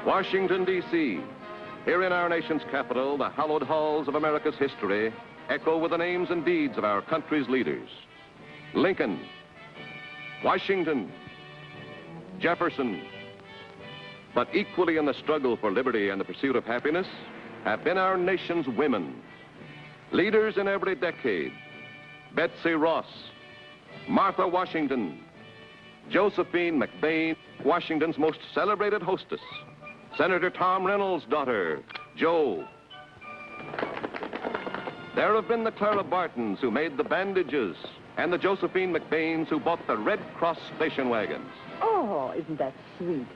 Washington, D.C. Here in our nation's capital, the hallowed halls of America's history echo with the names and deeds of our country's leaders. Lincoln, Washington, Jefferson. But equally in the struggle for liberty and the pursuit of happiness have been our nation's women. Leaders in every decade. Betsy Ross, Martha Washington, Josephine McBain, Washington's most celebrated hostess, Senator Tom Reynolds' daughter, Jo. There have been the Clara Bartons who made the bandages, and the Josephine McBains who bought the Red Cross station wagons. Oh, isn't that sweet?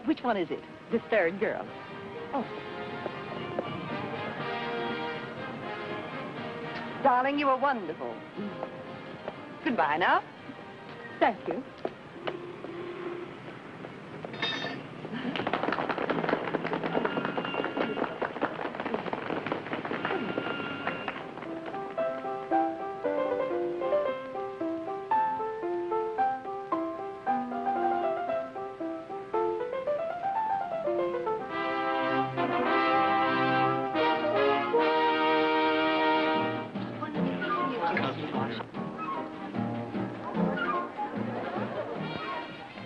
Which one is it? The third girl. Oh. Darling, you were wonderful. Goodbye now. Thank you.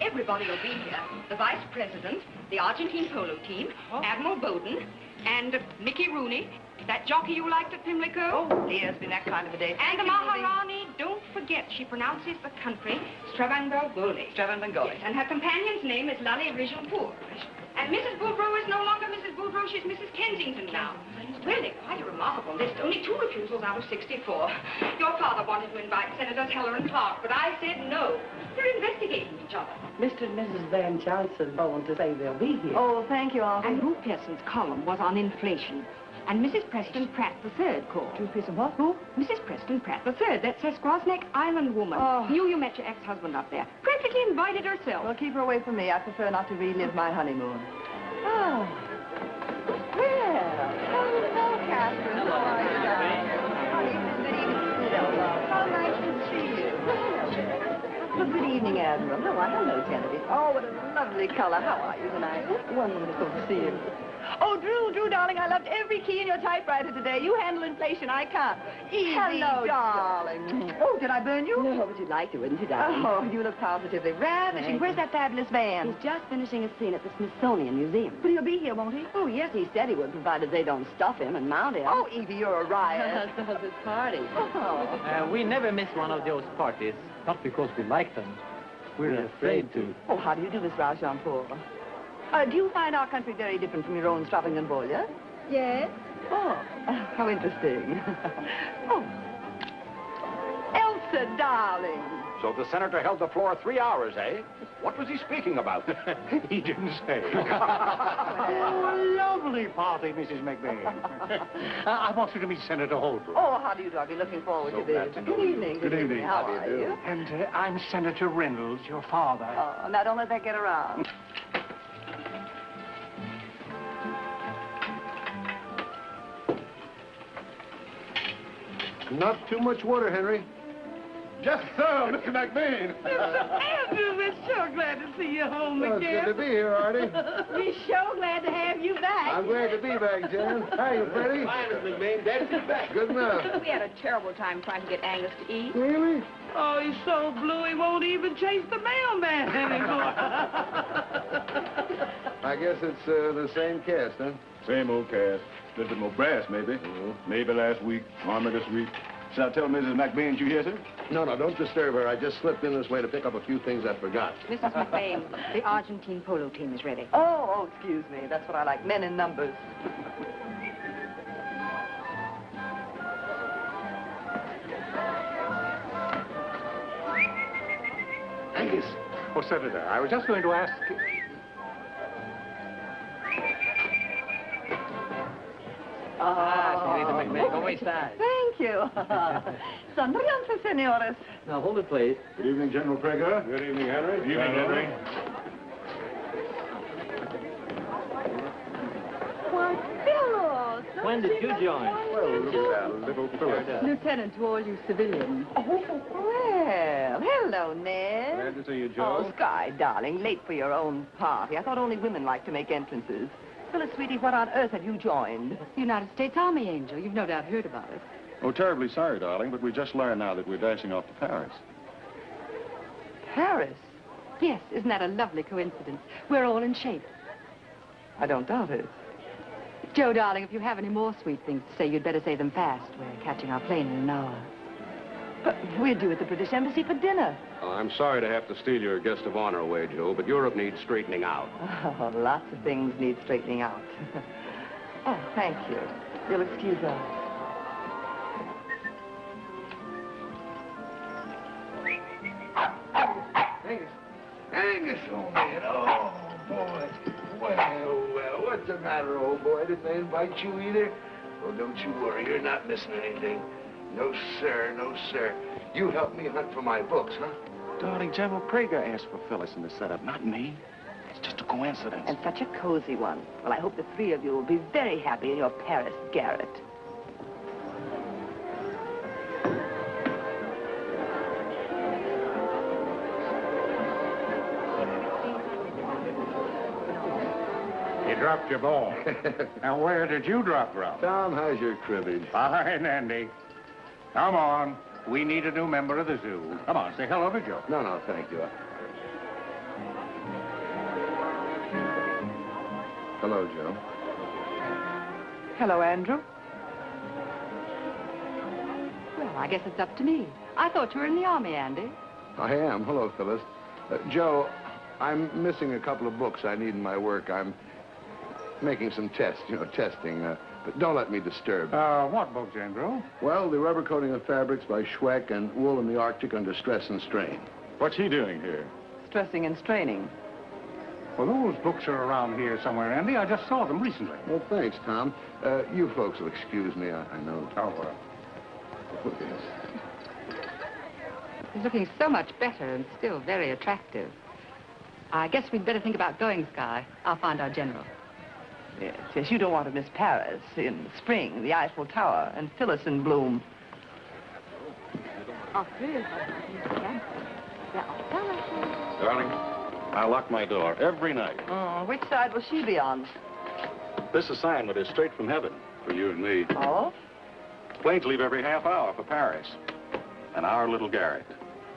Everybody will be here. The Vice President, the Argentine polo team, Admiral Bowden, and Mickey Rooney, that jockey you liked at Pimlico. Oh, dear, it's been that kind of a day. And the Maharani, don't forget, she pronounces the country Stravangoli. Stravangoli. Yes, and her companion's name is Lally Rigelpour. And Mrs. Boudreau is no longer Mrs. Boudreau, she's Mrs. Kensington now. Really, quite a remarkable list. Only 2 refusals out of 64. Your father wanted to invite Senators Heller and Clark, but I said no. They're investigating each other. Mr. and Mrs. Van Johnson want to say they'll be here. Oh, thank you, Uncle. And Drew Pearson's column was on inflation. And Mrs. Preston Pratt III called. Drew Pearson what? Who? Mrs. Preston Pratt III, that's a Squasneck Island woman. Oh. Knew you met your ex-husband up there. Practically invited herself. Well, keep her away from me. I prefer not to relive my honeymoon. Oh. Well, hello, Catherine. How are you, darling? Good evening. How nice to see you. Well, good evening, Admiral. Hello, Genevieve. Oh, what a lovely color. How are you tonight? Wonderful to see you. Oh, Drew, darling, I loved every key in your typewriter today. You handle inflation, I can't. Easy, hello, darling. Oh, did I burn you? No, but you'd like to, wouldn't you, darling? Oh, you look positively ravishing. Where's that fabulous van? He's just finishing a scene at the Smithsonian Museum. But he'll be here, won't he? Oh, yes, he said he would, provided they don't stuff him and mount him. Oh, Evie, you're a riot. So's his party. Oh. We never miss one of those parties. Not because we like them. We're afraid to. Oh, how do you do, Miss Rajanpour? Do you find our country very different from your own Stravangoli? Yes? Oh, how interesting. Oh. Elsa, darling. So the senator held the floor 3 hours, eh? What was he speaking about? He didn't say. Oh, lovely party, Mrs. McBain. I want you to meet Senator Holbrook. Oh, how do you do? I'll be looking forward to this. Good evening. Good evening. How are you? And I'm Senator Reynolds, your father. Oh, now don't let that get around. Not too much water, Henry. Yes, sir, Mr. McBain. Andrew, we're so glad to see you home Oh, it's good to be here, Artie. We're so glad to have you back. I'm glad to be back, Jan. How you, Freddie? Fine, Mr. McBain. Daddy's back. Good enough. We had a terrible time trying to get Angus to eat. Really? Oh, he's so blue he won't even chase the mailman anymore. I guess it's the same cast, huh? Same old cast. A little bit more brass, maybe. Maybe last week, armor this week. Shall I tell Mrs. McBain you here, sir? No, don't disturb her. I just slipped in this way to pick up a few things I forgot. Mrs. McBain, the Argentine polo team is ready. Oh, excuse me. That's what I like. Men in numbers. Angus. Oh, Senator, I was just going to ask... Senator McBain, ¿cómo estás? Thank you. Sonríanse, señores. Now, hold it, please. Good evening, General Prager. Good evening, Henry. Good evening, Henry. Why, Hello, sir. When did you join? Well, look at that little Phyllis. Lieutenant, to all you civilians. Well, hello, Ned. Glad to see you, Joe. Oh, Sky, darling, late for your own party. I thought only women like to make entrances. Phyllis, sweetie, what on earth have you joined? The United States Army, Angel. You've no doubt heard about it. Oh, terribly sorry, darling, but we just learned now that we're dashing off to Paris. Paris? Yes, isn't that a lovely coincidence? We're all in shape. I don't doubt it. Joe, darling, if you have any more sweet things to say, you'd better say them fast. We're catching our plane in an hour. But we're due at the British Embassy for dinner. Well, I'm sorry to have to steal your guest of honor away, Joe, but Europe needs straightening out. Oh, lots of things need straightening out. Oh, thank you. You'll excuse us. Angus, old man. Oh, boy. Well, what's the matter, old boy? Didn't they invite you either? Well, don't you worry. You're not missing anything. No, sir. No, sir. You help me hunt for my books, huh? Darling, General Prager asked for Phyllis in the setup, not me. It's just a coincidence. And such a cozy one. Well, I hope the three of you will be very happy in your Paris garret. You dropped your ball. Now, where did you drop from? Tom, how's your cribbage? Fine, Andy. Come on. We need a new member of the zoo. Come on, say hello to Joe. No, thank you. Hello, Joe. Hello, Andrew. Well, I guess it's up to me. I thought you were in the Army, Andy. I am. Hello, Phyllis. Joe, I'm missing a couple of books I need in my work. I'm making some tests, testing. But don't let me disturb. What books, Andrew? Well, the rubber coating of fabrics by WAC and wool in the Arctic under stress and strain. What's he doing here? Stressing and straining. Well, those books are around here somewhere, Andy. I just saw them recently. Well, thanks, Tom. You folks will excuse me, I know. Oh, well. Yes. He's looking so much better and still very attractive. I guess we'd better think about going, Sky. I'll find our general. Yes, you don't want to miss Paris in spring, the Eiffel Tower, and Phyllis in bloom. Darling, I lock my door every night. Oh, which side will she be on? This assignment is straight from heaven for you and me. Oh? Planes leave every half hour for Paris. And our little garret.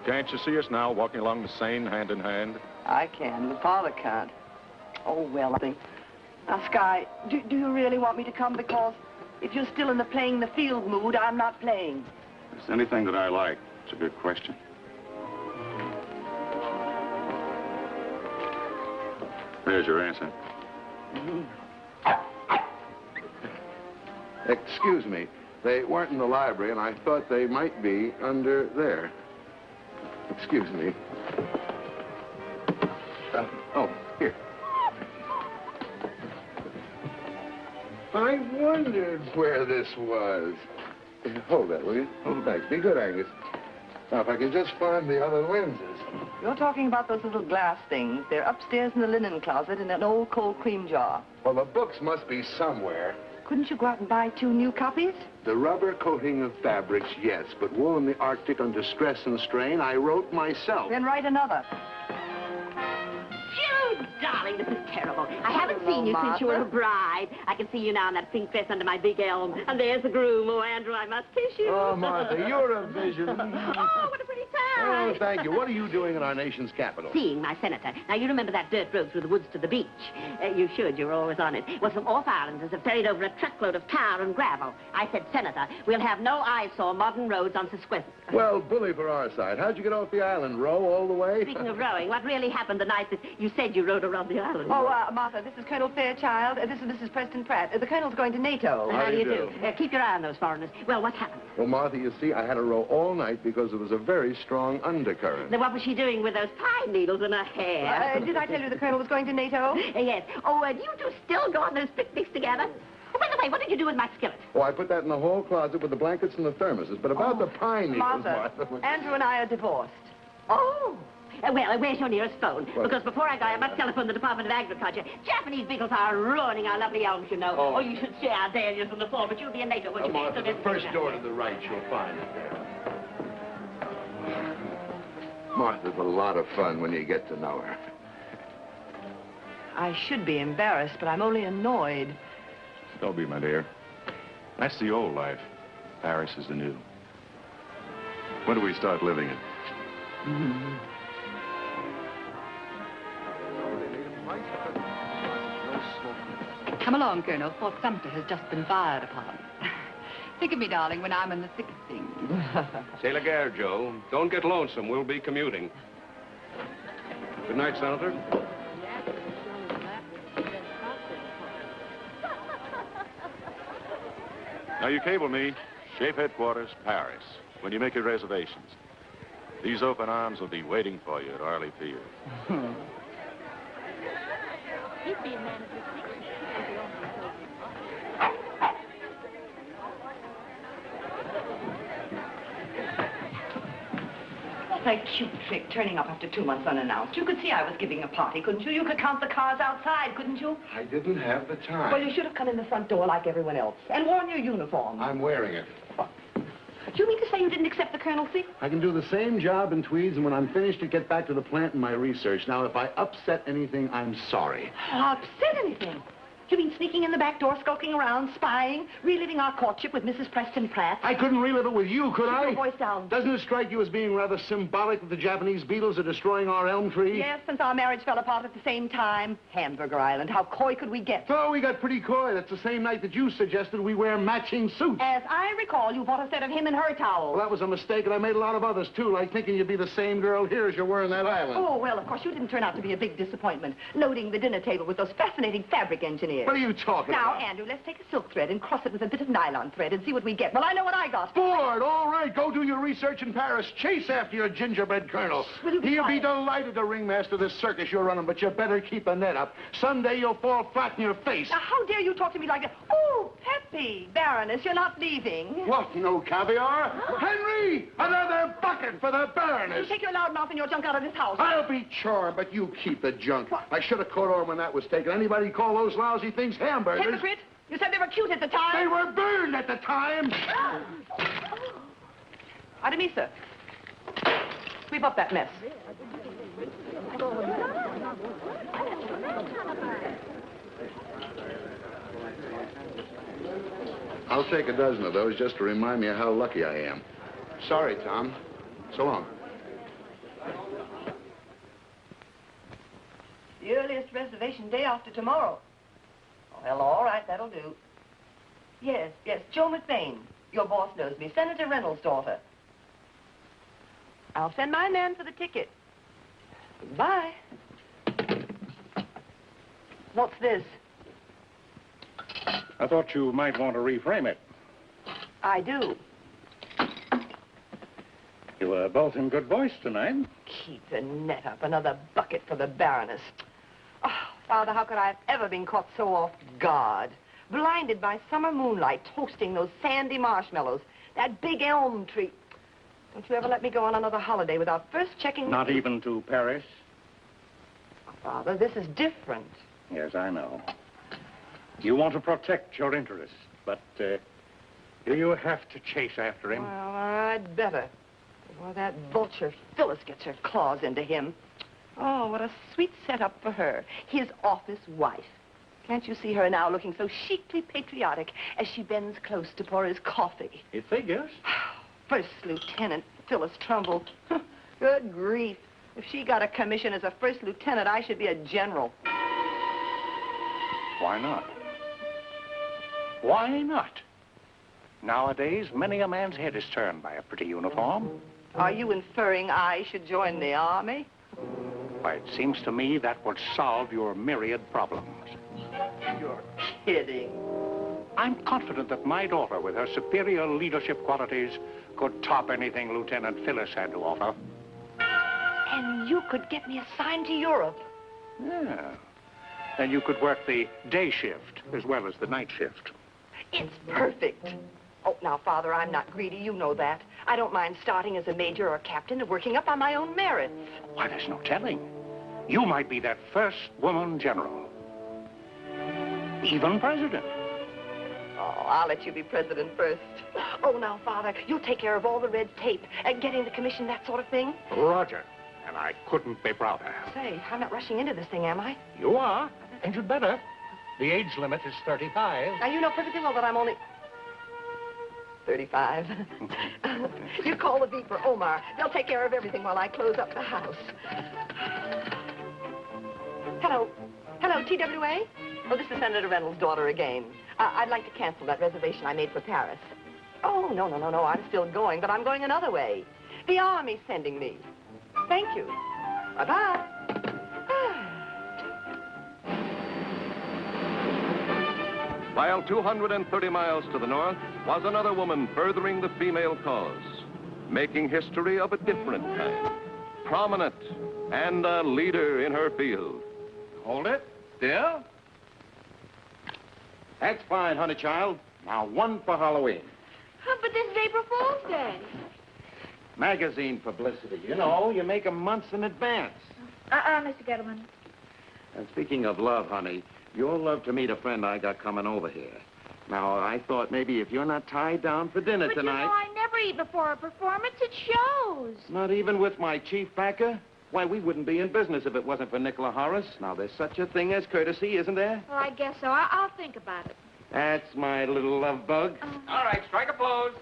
Can't you see us now, walking along the Seine, hand in hand? I can, but Father can't. Oh, well, I think... Now, Sky, do you really want me to come? Because if you're still in the playing the field mood, I'm not playing. It's anything that I like. It's a good question. There's your answer. Excuse me. They weren't in the library, and I thought they might be under there. Excuse me. Oh, here. I wondered where this was. Hold that, will you? Oh, thanks. Be good, Angus. Now, if I can just find the other lenses. You're talking about those little glass things. They're upstairs in the linen closet in an old cold cream jar. Well, the books must be somewhere. Couldn't you go out and buy 2 new copies? The rubber coating of fabrics, yes, but wool in the Arctic under stress and strain, I wrote myself. Then write another. Jude, darling, this is terrible. I haven't seen you since you were a bride. I can see you now in that pink dress under my big elm. And there's the groom. Oh, Andrew, I must kiss you. Oh, Martha, you're a vision. Oh, what a pretty time. Oh, thank you. What are you doing in our nation's capital? Seeing my senator. Now, you remember that dirt road through the woods to the beach? You should. You were always on it. Well, some off-islanders have ferried over a truckload of tar and gravel. I said, Senator, we'll have no eyesore modern roads on Sesquipus. Well, bully for our side. How'd you get off the island? Row all the way? Speaking of rowing, what really happened the night that you said you rode around the island? Oh, Martha, this is Colonel Fairchild. This is Mrs. Preston Pratt. The Colonel's going to NATO. How do you do? Keep your eye on those foreigners. Well, what happened? Well, Martha, you see, I had to row all night because there was a very strong undercurrent. Then what was she doing with those pine needles in her hair? Did I tell you the Colonel was going to NATO? Yes. Oh, do you two still go on those picnics together? Oh, by the way, what did you do with my skillet? Oh, I put that in the hall closet with the blankets and the thermoses. But about the pine needles, Martha, Andrew and I are divorced. Oh, Well, where's your nearest phone? What? Because before I go, I must telephone the Department of Agriculture. Japanese beetles are ruining our lovely elms, you know. Oh, you should see our dahlias in the fall, but you'll be in later, won't you? Martha, the first door to the right, you'll find it there. Martha's a lot of fun when you get to know her. I should be embarrassed, but I'm only annoyed. Don't be, my dear. That's the old life. Paris is the new. When do we start living it? Come along, Colonel. Fort Sumter has just been fired upon. Think of me, darling, when I'm in the thick of things. C'est la guerre, Joe. Don't get lonesome. We'll be commuting. Good night, Senator. Now, you cable me. Shape headquarters, Paris, when you make your reservations. These open arms will be waiting for you at Arley Field. What a cute trick, turning up after 2 months unannounced. You could see I was giving a party, couldn't you? You could count the cars outside, couldn't you? I didn't have the time. Well, you should have come in the front door like everyone else and worn your uniform. I'm wearing it. Do you mean to say you didn't accept the colonelcy? I can do the same job in tweeds, and when I'm finished, to get back to the plant and my research. Now, if I upset anything, I'm sorry. Upset anything? You mean sneaking in the back door, skulking around, spying, reliving our courtship with Mrs. Preston Pratt? I couldn't relive it with you, could I? Keep your voice down. Doesn't it strike you as being rather symbolic that the Japanese beetles are destroying our elm tree? Yes, since our marriage fell apart at the same time. Hamburger Island, how coy could we get? Oh, we got pretty coy. That's the same night that you suggested we wear matching suits. As I recall, you bought a set of him and her towels. Well, that was a mistake, and I made a lot of others, too, like thinking you'd be the same girl here as you were in that island. Oh, well, of course, you didn't turn out to be a big disappointment, loading the dinner table with those fascinating fabric engineers. What are you talking about? Now, Andrew, let's take a silk thread and cross it with a bit of nylon thread and see what we get. Well, I know what I got. Ford, all right, go do your research in Paris. Chase after your gingerbread colonel. Will you He'll be delighted to ringmaster this circus you're running, but you better keep a net up. Someday you'll fall flat in your face. Now, how dare you talk to me like that? Oh, Peppy, Baroness, you're not leaving. What, no caviar? Henry, another bucket for the Baroness. You take your loud mouth and your junk out of this house. I'll be charmed, but you keep the junk. What? I should have caught on when that was taken. Anybody call those lousy things hamburgers? Hypocrite! You said they were cute at the time. They were burned at the time. Pardon me, sir. Sweep up that mess. I'll take a dozen of those just to remind me of how lucky I am. Sorry, Tom. So long. The earliest reservation day after tomorrow. Well, all right, that'll do. Yes, Joe McBain. Your boss knows me. Senator Reynolds' daughter. I'll send my man for the ticket. Goodbye. What's this? I thought you might want to reframe it. I do. You were both in good voice tonight. Keep the net up. Another bucket for the Baroness. Oh, Father, how could I have ever been caught so off guard? Blinded by summer moonlight, toasting those sandy marshmallows. That big elm tree. Don't you ever let me go on another holiday without first checking... Not even to Paris? Oh, Father, this is different. Yes, I know. You want to protect your interests, but do you have to chase after him? Well, I'd better. Before that vulture Phyllis gets her claws into him. Oh, what a sweet setup for her. His office wife. Can't you see her now looking so chicly patriotic as she bends close to pour his coffee? It figures. First Lieutenant Phyllis Trumbull. Good grief. If she got a commission as a first lieutenant, I should be a general. Why not? Why not? Nowadays, many a man's head is turned by a pretty uniform. Are you inferring I should join the army? Why, it seems to me that would solve your myriad problems. You're kidding. I'm confident that my daughter, with her superior leadership qualities, could top anything Lieutenant Phyllis had to offer. And you could get me assigned to Europe. Yeah. And you could work the day shift as well as the night shift. It's perfect. Oh, now, Father, I'm not greedy. You know that. I don't mind starting as a major or a captain and working up on my own merits. Why, there's no telling. You might be that first woman general. Even president. Oh, I'll let you be president first. Oh, now, Father, you'll take care of all the red tape, getting the commission, that sort of thing. Roger. And I couldn't be prouder. Say, I'm not rushing into this thing, am I? You are, and you'd better. The age limit is 35. Now, you know perfectly well that I'm only 35. You call the beeper, Omar. They'll take care of everything while I close up the house. Hello. Hello, TWA? Oh, this is Senator Reynolds' daughter again. I'd like to cancel that reservation I made for Paris. Oh, no. I'm still going, but I'm going another way. The Army's sending me. Thank you. Bye-bye. While 230 miles to the north was another woman furthering the female cause, making history of a different kind. Prominent and a leader in her field. Hold it. Still? That's fine, honey child. Now, one for Halloween. Oh, but this is April Fool's Day. Magazine publicity. You know, you make 'em months in advance. Mr. Gettleman. And speaking of love, honey, you'll love to meet a friend I got coming over here. Now, I thought maybe if you're not tied down for dinner But tonight... you know, I never eat before a performance. It shows. Not even with my chief backer? Why, we wouldn't be in business if it wasn't for Nicola Horace. Now, there's such a thing as courtesy, isn't there? Well, I guess so. I'll think about it. That's my little love bug. All right, strike a pose.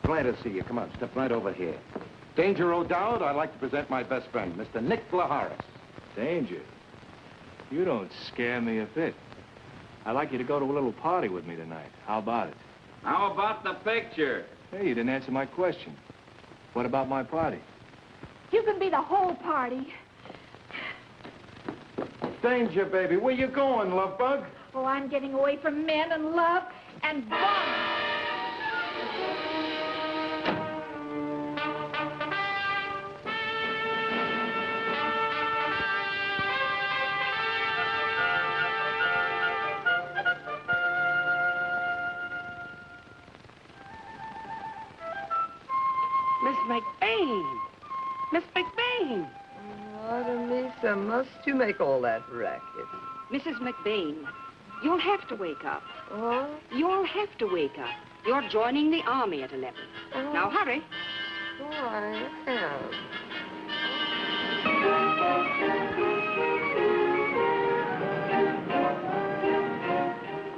Glad to see you. Come on, step right over here. Danger O'Dowd, I'd like to present my best friend, Mr. Nicola Horace. Danger? You don't scare me a bit. I'd like you to go to a little party with me tonight. How about it? How about the picture? Hey, you didn't answer my question. What about my party? You can be the whole party. Danger, baby. Where you going, love bug? Oh, I'm getting away from men and love and bombs. Miss McBain! Miss McBain! Artemisa, must you make all that racket? Mrs. McBain, you'll have to wake up. What? You'll have to wake up. You're joining the Army at 11. Oh. Now, hurry. Oh, I am.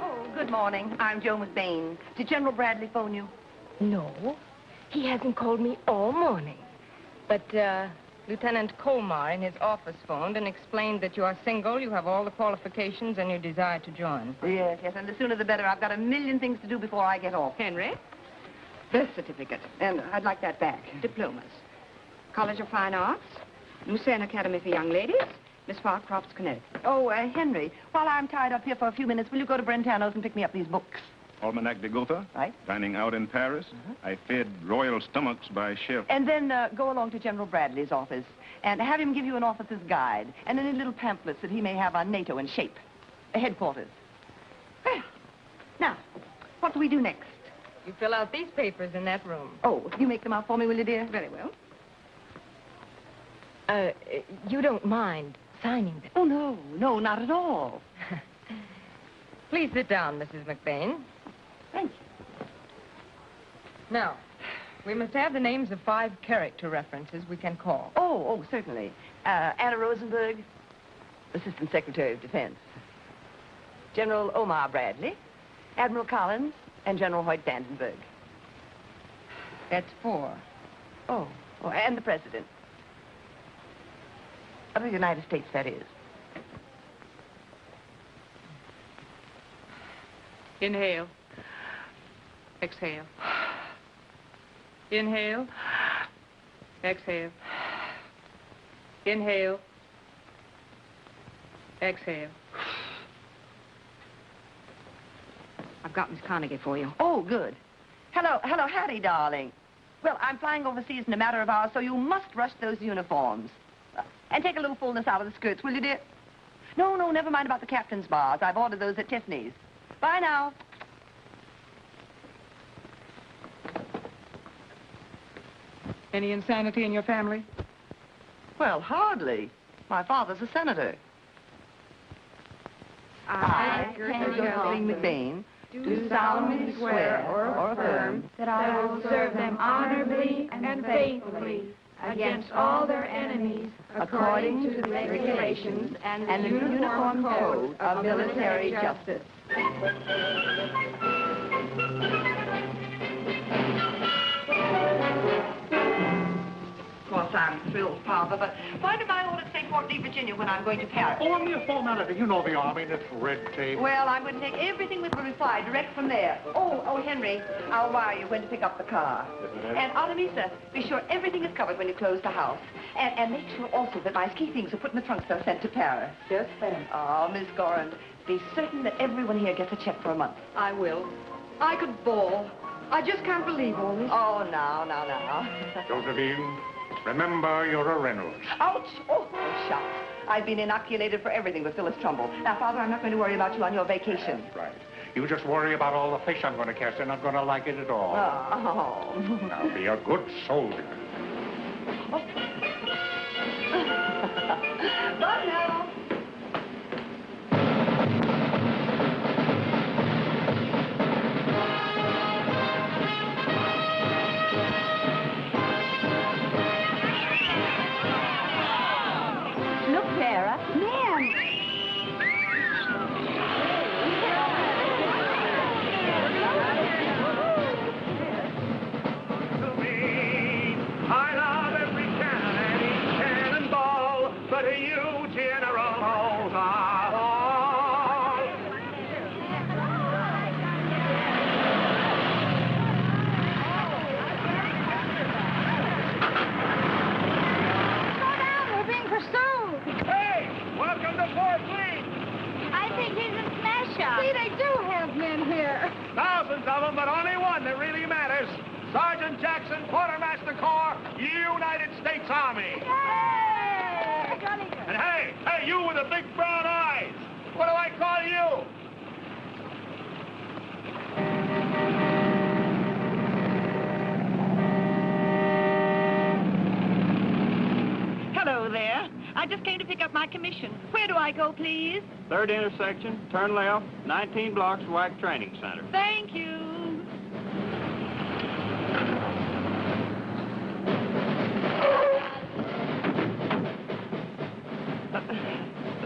Oh, good morning. I'm Joe McBain. Did General Bradley phone you? No, he hasn't called me all morning. But, Lieutenant Colmar in his office phoned and explained that you are single, you have all the qualifications, and you desire to join. Yes, and the sooner the better. I've got a million things to do before I get off. Henry? Birth certificate. And I'd like that back. Diplomas. College of Fine Arts. Lucerne Academy for Young Ladies. Miss Farcroft's, Connecticut. Oh, Henry, while I'm tied up here for a few minutes, will you go to Brentano's and pick me up these books? Almanac de Gotha. Right. Dining out in Paris. I fed royal stomachs by chef. And then go along to General Bradley's office and have him give you an officer's guide and any little pamphlets that he may have on NATO and shape. Headquarters. Well, now, what do we do next? You fill out these papers in that room. Oh, you make them out for me, will you, dear? Very well. You don't mind signing them? Oh, no, not at all. Please sit down, Mrs. McBain. Thank you. Now, we must have the names of 5 character references we can call. Oh, certainly. Anna Rosenberg, Assistant Secretary of Defense. General Omar Bradley, Admiral Collins, and General Hoyt Vandenberg. That's 4. Oh, and the President. Of the United States, that is. Inhale. Exhale. Inhale. Exhale. Inhale. Exhale. I've got Miss Carnegie for you. Oh, good. Hello, Hattie, darling. Well, I'm flying overseas in a matter of hours, so you must rush those uniforms. And take a little fullness out of the skirts, will you, dear? No, no, never mind about the captain's bars. I've ordered those at Tiffany's. Bye now. Any insanity in your family? Well, hardly. My father's a senator. I, Goldie McBain, do solemnly swear or affirm that I will serve them honorably and faithfully against all their enemies according to the regulations and the uniform code of military justice. Of course, I'm thrilled, Father, but why do my orders say Fort Lee, Virginia, when I'm going to Paris? Oh, a mere formality. You know the Army, and it's red tape. Well, I'm going to take everything with a reply direct from there. Oh, Henry, I'll wire you when to pick up the car. And Artemisa, be sure everything is covered when you close the house. And make sure also that my ski things are put in the trunks that are sent to Paris. Yes, ma'am. Oh, Miss Goran, be certain that everyone here gets a check for a month. I will. I could bawl. I just can't believe all this. Oh, now. Josephine, remember you're a Reynolds. Ouch! Oh, shucks. I've been inoculated for everything with Phyllis Trumbull. Now, Father, I'm not going to worry about you on your vacation. Right. You just worry about all the fish I'm going to catch. They're not going to like it at all. Oh. Now, be a good soldier. Bye now. Look, Clara. Ma'am. I love every cannon and each cannonball, but you generals are all. Slow down, we're being pursued. Hey, welcome to Fort Lee. I think he's a smash-up. See, they do have men here. Thousands of them, but only one that really matters. Sergeant Jackson, Quartermaster Corps, United States Army. Hey! And hey, you with the big brown eyes. What do I call you? Hello there. I just came to pick up my commission. Where do I go, please? Third intersection, turn left, 19 blocks, WAC Training Center. Thank you.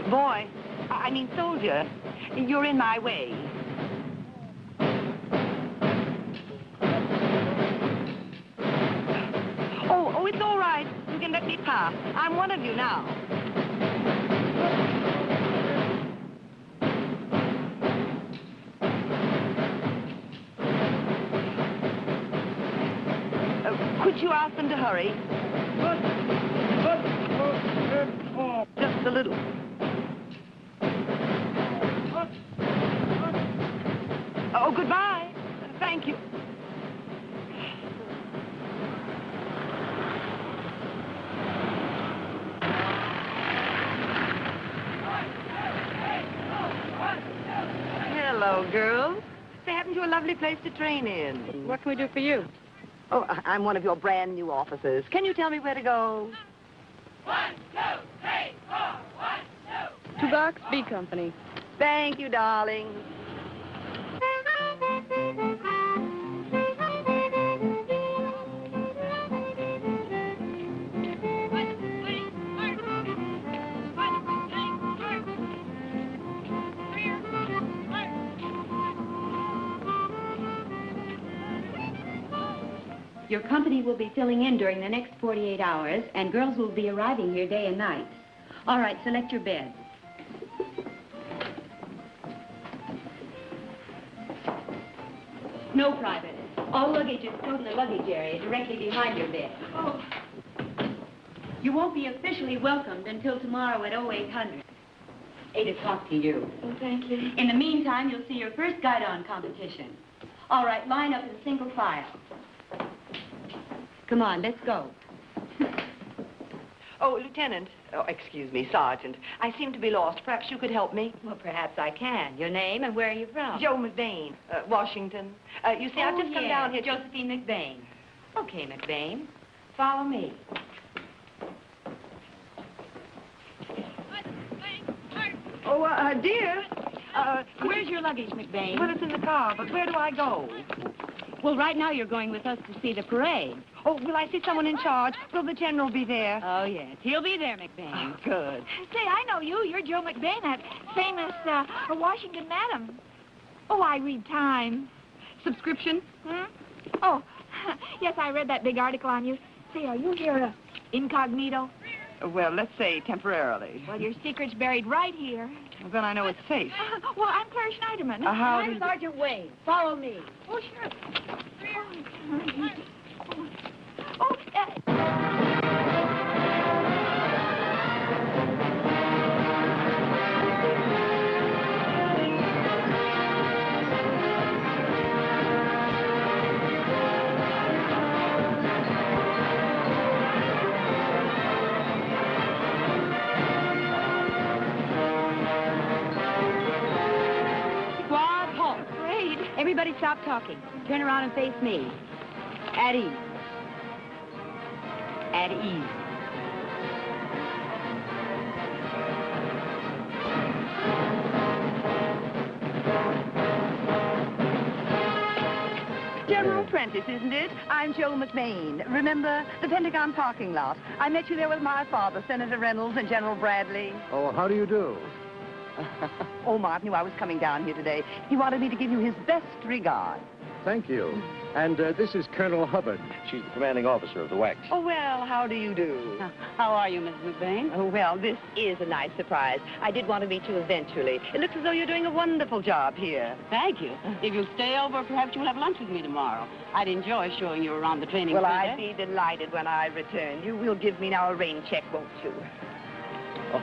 Boy, I mean soldier, you're in my way. Oh, it's all right. You can let me pass. I'm one of you now. Could you ask them to hurry? Just a little. Oh, goodbye. Thank you. Hello, girls. They happen to a lovely place to train in. What can we do for you? Oh, I'm one of your brand new officers. Can you tell me where to go? 1, 2, 3, 4. 1, 2. To Box B Company. Thank you, darling. Your company will be filling in during the next 48 hours, and girls will be arriving here day and night. All right, select your bed. No private. All luggage is stored in the luggage area, directly behind your bed. Oh. You won't be officially welcomed until tomorrow at 0800. 8 o'clock to you. Oh, thank you. In the meantime, you'll see your first guide-on competition. All right, line up in single file. Come on, let's go. Oh, Lieutenant. Oh, excuse me, Sergeant. I seem to be lost. Perhaps you could help me? Well, perhaps I can. Your name and where are you from? Joe McBain, Washington. You see, I've just come down here. Josephine McBain. Okay, McBain. Follow me. Oh, dear. Where's your luggage, McBain? Well, it's in the car, but where do I go? Well, right now you're going with us to see the parade. Oh, will I see someone in charge? Will the general be there? Oh, yes. He'll be there, McBain. Oh, good. Say, I know you. You're Joe McBain, that famous Washington madam. Oh, I read Time. Subscription? Oh, yes, I read that big article on you. Say, are you here incognito? Well, let's say temporarily. Well, your secret's buried right here. Well, then I know it's safe. Well, I'm Claire Schneiderman. I'm Sergeant Wayne. Follow me. Oh, sure. Squad, halt. Great. Everybody stop talking. Turn around and face me. At ease. At ease. General Prentice, isn't it? I'm Joe McBain. Remember the Pentagon parking lot? I met you there with my father, Senator Reynolds, and General Bradley. Oh, how do you do? Oh, Mark knew I was coming down here today. He wanted me to give you his best regards. Thank you. And this is Colonel Hubbard. She's the commanding officer of the WAC. Oh, well, how do you do? How are you, Mrs. McBain? Oh, well, this is a nice surprise. I did want to meet you eventually. It looks as though you're doing a wonderful job here. Thank you. If you'll stay over, perhaps you'll have lunch with me tomorrow. I'd enjoy showing you around the training Well, center. I'd be delighted when I return. You will give me now a rain check, won't you? Oh.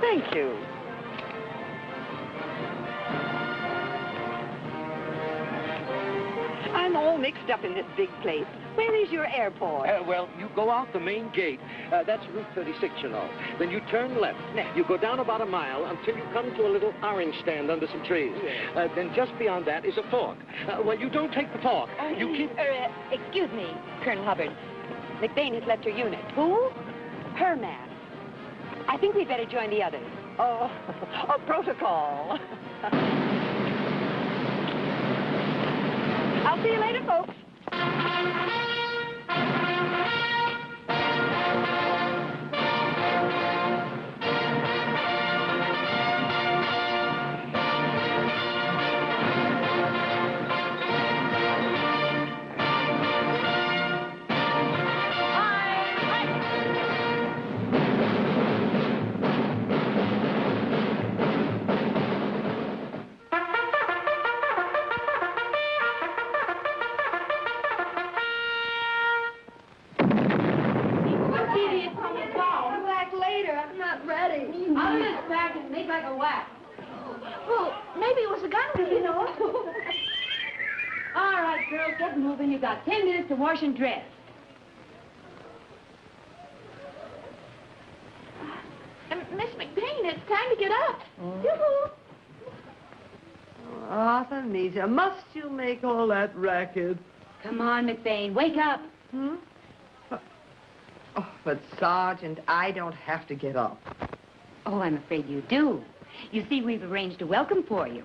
Thank you. I'm all mixed up in this big place. Where is your airport? Well, you go out the main gate. That's Route 36, you know. Then you turn left. You go down about a mile until you come to a little orange stand under some trees. Then just beyond that is a fork. Well, you don't take the fork. You keep... Excuse me, Colonel Hubbard. McBain has left her unit. Who? Her man. I think we'd better join the others. Oh, protocol. I'll see you later, folks. I'll just back and make like a whack. Well, maybe it was a gun, you know. All right, girls, get moving. You've got 10 minutes to wash and dress. Miss McBain, it's time to get up. Yoo-hoo. Artemisia, must you make all that racket? Come on, McBain, wake up. Oh, but, Sergeant, I don't have to get up. Oh, I'm afraid you do. You see, we've arranged a welcome for you.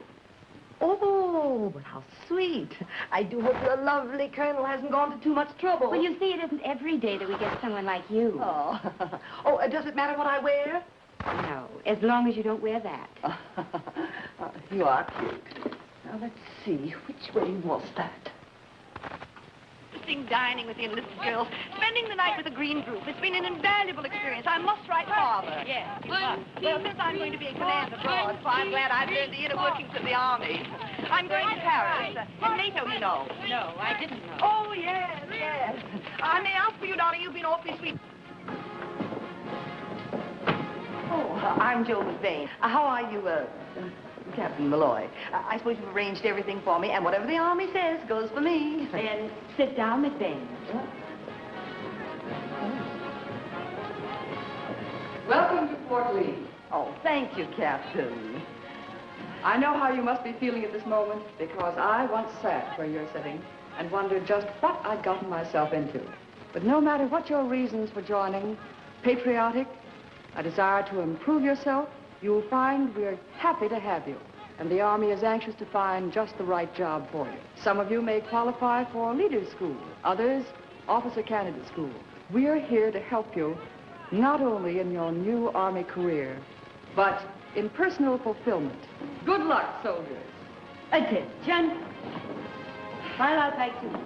Oh, but how sweet. I do hope your lovely colonel hasn't gone to too much trouble. Well, you see, it isn't every day that we get someone like you. Oh, does it matter what I wear? No, as long as you don't wear that. You are cute. Now, let's see. Which way was that? Dining with the enlisted girls, spending the night with a green group. It's been an invaluable experience. I must write Father. Yes. Well, since I'm going to be in command abroad, so I'm glad I've learned the inner workings of the army. I'm going to Paris. And NATO, you know. No, I didn't know. Oh, yes, yes. I may ask for you, darling. You've been awfully sweet. Oh, I'm Joe McBain. How are you, Captain Malloy? I suppose you've arranged everything for me, and whatever the Army says goes for me. And sit down, McBain. Welcome to Port Lee. Oh, thank you, Captain. I know how you must be feeling at this moment because I once sat where you're sitting and wondered just what I'd gotten myself into. But no matter what your reasons for joining, patriotic, a desire to improve yourself, you'll find we're happy to have you. And the Army is anxious to find just the right job for you. Some of you may qualify for leader's school, others, officer candidate school. We're here to help you not only in your new Army career, but in personal fulfillment. Good luck, soldiers. Attention. Highlight back to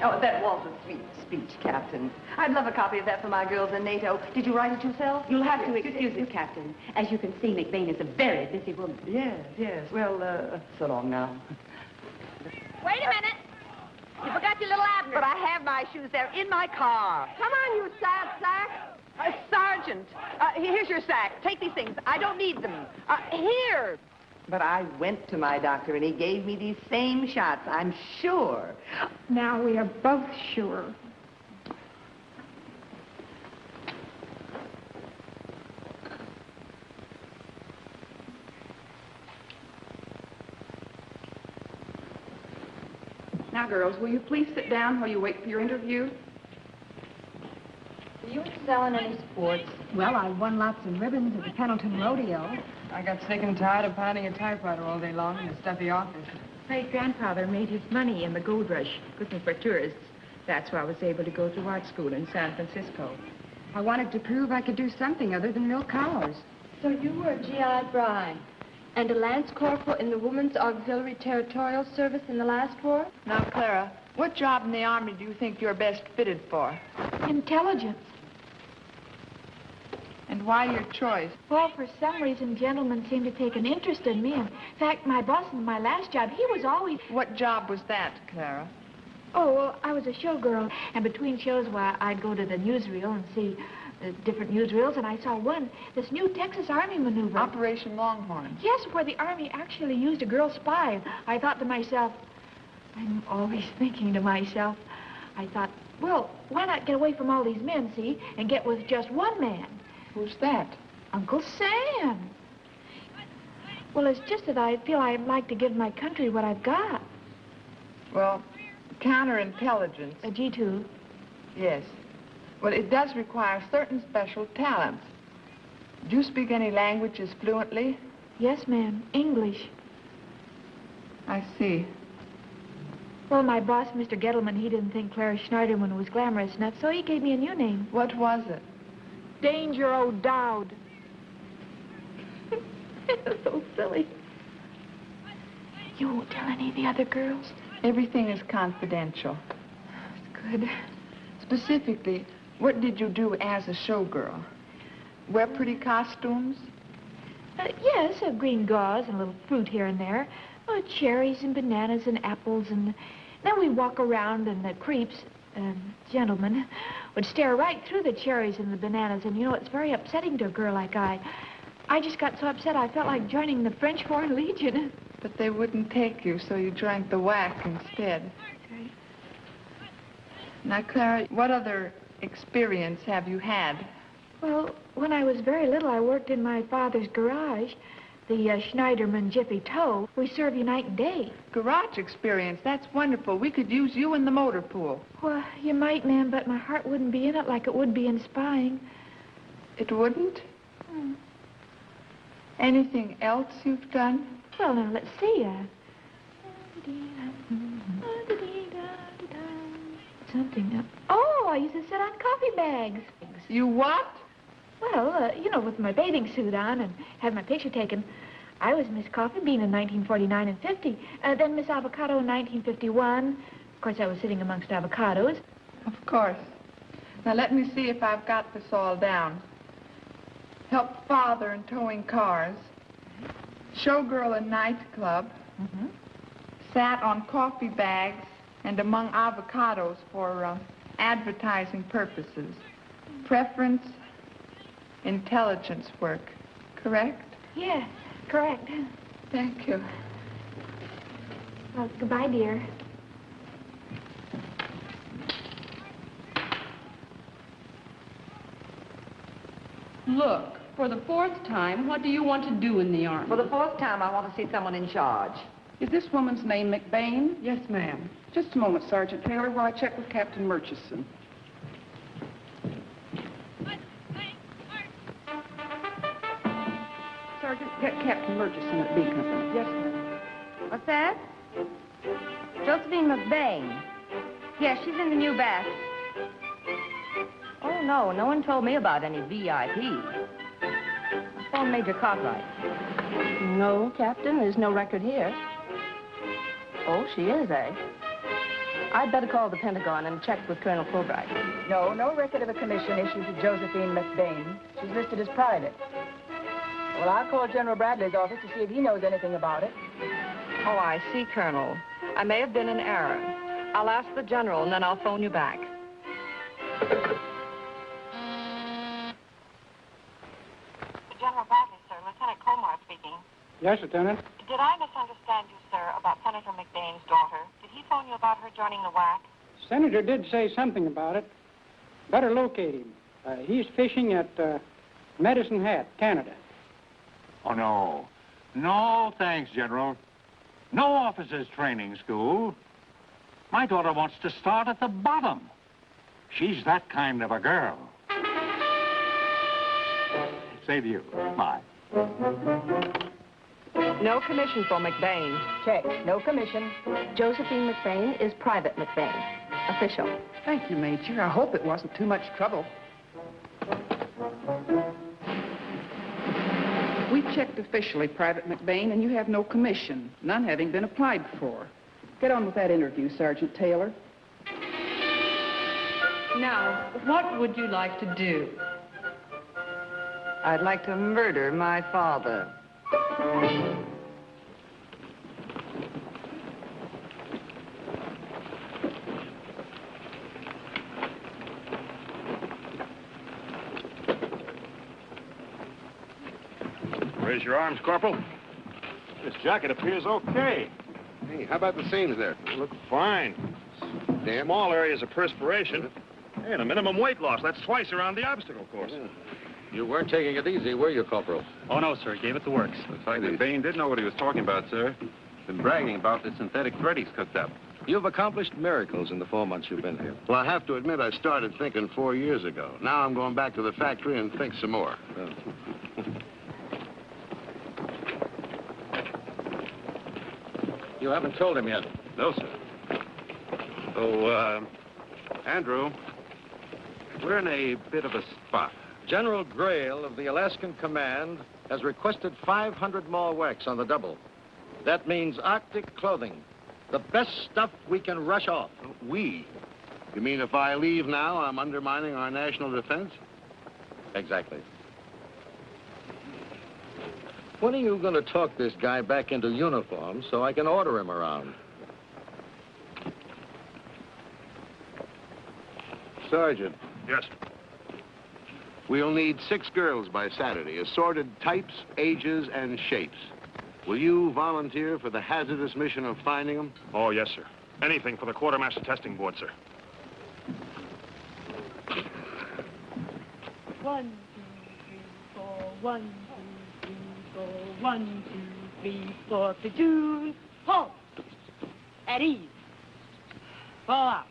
Oh, that was a sweet speech, Captain. I'd love a copy of that for my girls in NATO. Did you write it yourself? You'll have to excuse me, Captain. As you can see, McBain is a very busy woman. Yes. Well, so long now. Wait a minute. You forgot your little Abner. But I have my shoes there in my car. Come on, you sad sack. Sergeant, here's your sack. Take these things. I don't need them. Here. But I went to my doctor, and he gave me these same shots, I'm sure. Now we are both sure. Now, girls, will you please sit down while you wait for your interview? Do you excel in any sports? Well, I won lots of ribbons at the Pendleton Rodeo. I got sick and tired of pounding a typewriter all day long in a stuffy office. Great-grandfather made his money in the gold rush, looking for tourists. That's why I was able to go to art school in San Francisco. I wanted to prove I could do something other than milk cows. So you were a GI bride and a lance corporal in the Women's Auxiliary Territorial Service in the last war? Now, Clara, what job in the Army do you think you're best fitted for? Intelligence. And why your choice? Well, for some reason, gentlemen seem to take an interest in me. In fact, my boss in my last job, he was always... What job was that, Clara? Oh, well, I was a showgirl. And between shows, well, I'd go to the newsreel and see different newsreels. And I saw one, this new Texas Army maneuver. Operation Longhorn. Yes, where the Army actually used a girl spy. I thought to myself, I'm always thinking to myself, I thought, well, why not get away from all these men, see, and get with just one man? Who's that? Uncle Sam. Well, it's just that I feel I'd like to give my country what I've got. Well, counterintelligence. A G2. Yes. Well, it does require certain special talents. Do you speak any languages fluently? Yes, ma'am. English. I see. Well, my boss, Mr. Gettleman, he didn't think Clara Schneiderman was glamorous enough, so he gave me a new name. What was it? Danger O'Dowd. So silly. You won't tell any of the other girls? Everything is confidential. That's good. Specifically, what did you do as a showgirl? Wear pretty costumes? Yes, green gauze and a little fruit here and there. Cherries and bananas and apples, and then we walk around and the creeps, gentlemen, would stare right through the cherries and the bananas, and you know, it's very upsetting to a girl like I just got so upset I felt like joining the French Foreign Legion. But they wouldn't take you, so you drank the WAC instead. That's right. Now, Clara, what other experience have you had? Well, when I was very little, I worked in my father's garage, the Schneiderman Jiffy Tow. We serve you night and day. Garage experience, that's wonderful. We could use you in the motor pool. Well, you might, ma'am, but my heart wouldn't be in it like it would be in spying. It wouldn't? Anything else you've done? Well, now, let's see. Something. Oh, I used to sit on coffee bags. You what? Well, you know, with my bathing suit on and have my picture taken. I was Miss Coffee Bean in 1949 and 50. Then Miss Avocado in 1951. Of course, I was sitting amongst avocados. Of course. Now, let me see if I've got this all down. Helped father in towing cars. Showgirl in nightclub. Sat on coffee bags and among avocados for advertising purposes. Preference, intelligence work. Correct? Yes, correct. Thank you. Well, goodbye, dear. Look, for the 4th time, what do you want to do in the Army? For the 4th time, I want to see someone in charge. Is this woman's name McBain? Yes, ma'am. Just a moment, Sergeant Taylor, while I check with Captain Murchison. Sergeant, get Captain Murchison at B Company. Yes, ma'am. What's that? Josephine McBain. Yes, she's in the new bath. Oh, no. No one told me about any VIP. I phoned Major Cartwright. No, Captain, there's no record here. Oh, she is, eh? I'd better call the Pentagon and check with Colonel Fulbright. No, no record of a commission issued to Josephine McBain. She's listed as private. Well, I'll call General Bradley's office to see if he knows anything about it. Oh, I see, Colonel. I may have been in error. I'll ask the General, and then I'll phone you back. General Bradley, sir. Lieutenant Colmar speaking. Yes, Lieutenant. Did I misunderstand you, sir, about Senator McBain's daughter? Did he phone you about her joining the WAC? Senator did say something about it. Better locate him. He's fishing at Medicine Hat, Canada. Oh, no. No, thanks, General. No officers' training school. My daughter wants to start at the bottom. She's that kind of a girl. Same to you. Bye. No commission for McBain. Check. No commission. Josephine McBain is Private McBain. Official. Thank you, Major. I hope it wasn't too much trouble. We checked officially, Private McBain, and you have no commission, none having been applied for. Get on with that interview, Sergeant Taylor. Now, what would you like to do? I'd like to murder my father. Raise your arms, Corporal. This jacket appears okay. Hey, how about the seams there? They look fine. Damn. Small areas of perspiration. Hey, and a minimum weight loss. That's twice around the obstacle course. Yeah. You weren't taking it easy, were you, Corporal? Oh, no, sir. Gave it the works. Looks like McBain did know what he was talking about, sir. Been bragging about the synthetic thread he's cooked up. You've accomplished miracles in the 4 months you've been here. Well, I have to admit I started thinking 4 years ago. Now I'm going back to the factory and think some more. You haven't told him yet. No, sir. So, Andrew, we're in a bit of a spot. General Grail of the Alaskan Command has requested 500 more WACs on the double. That means Arctic clothing. The best stuff we can rush off. We? You mean if I leave now, I'm undermining our national defense? Exactly. When are you going to talk this guy back into uniform so I can order him around? Sergeant. Yes. We'll need 6 girls by Saturday, assorted types, ages, and shapes. Will you volunteer for the hazardous mission of finding them? Oh, yes, sir. Anything for the Quartermaster Testing Board, sir. 1, 2, 3, 4. 1, 2, 3, 4. 1, 2, 3, 4. Platoon. Halt. At ease. Fall out.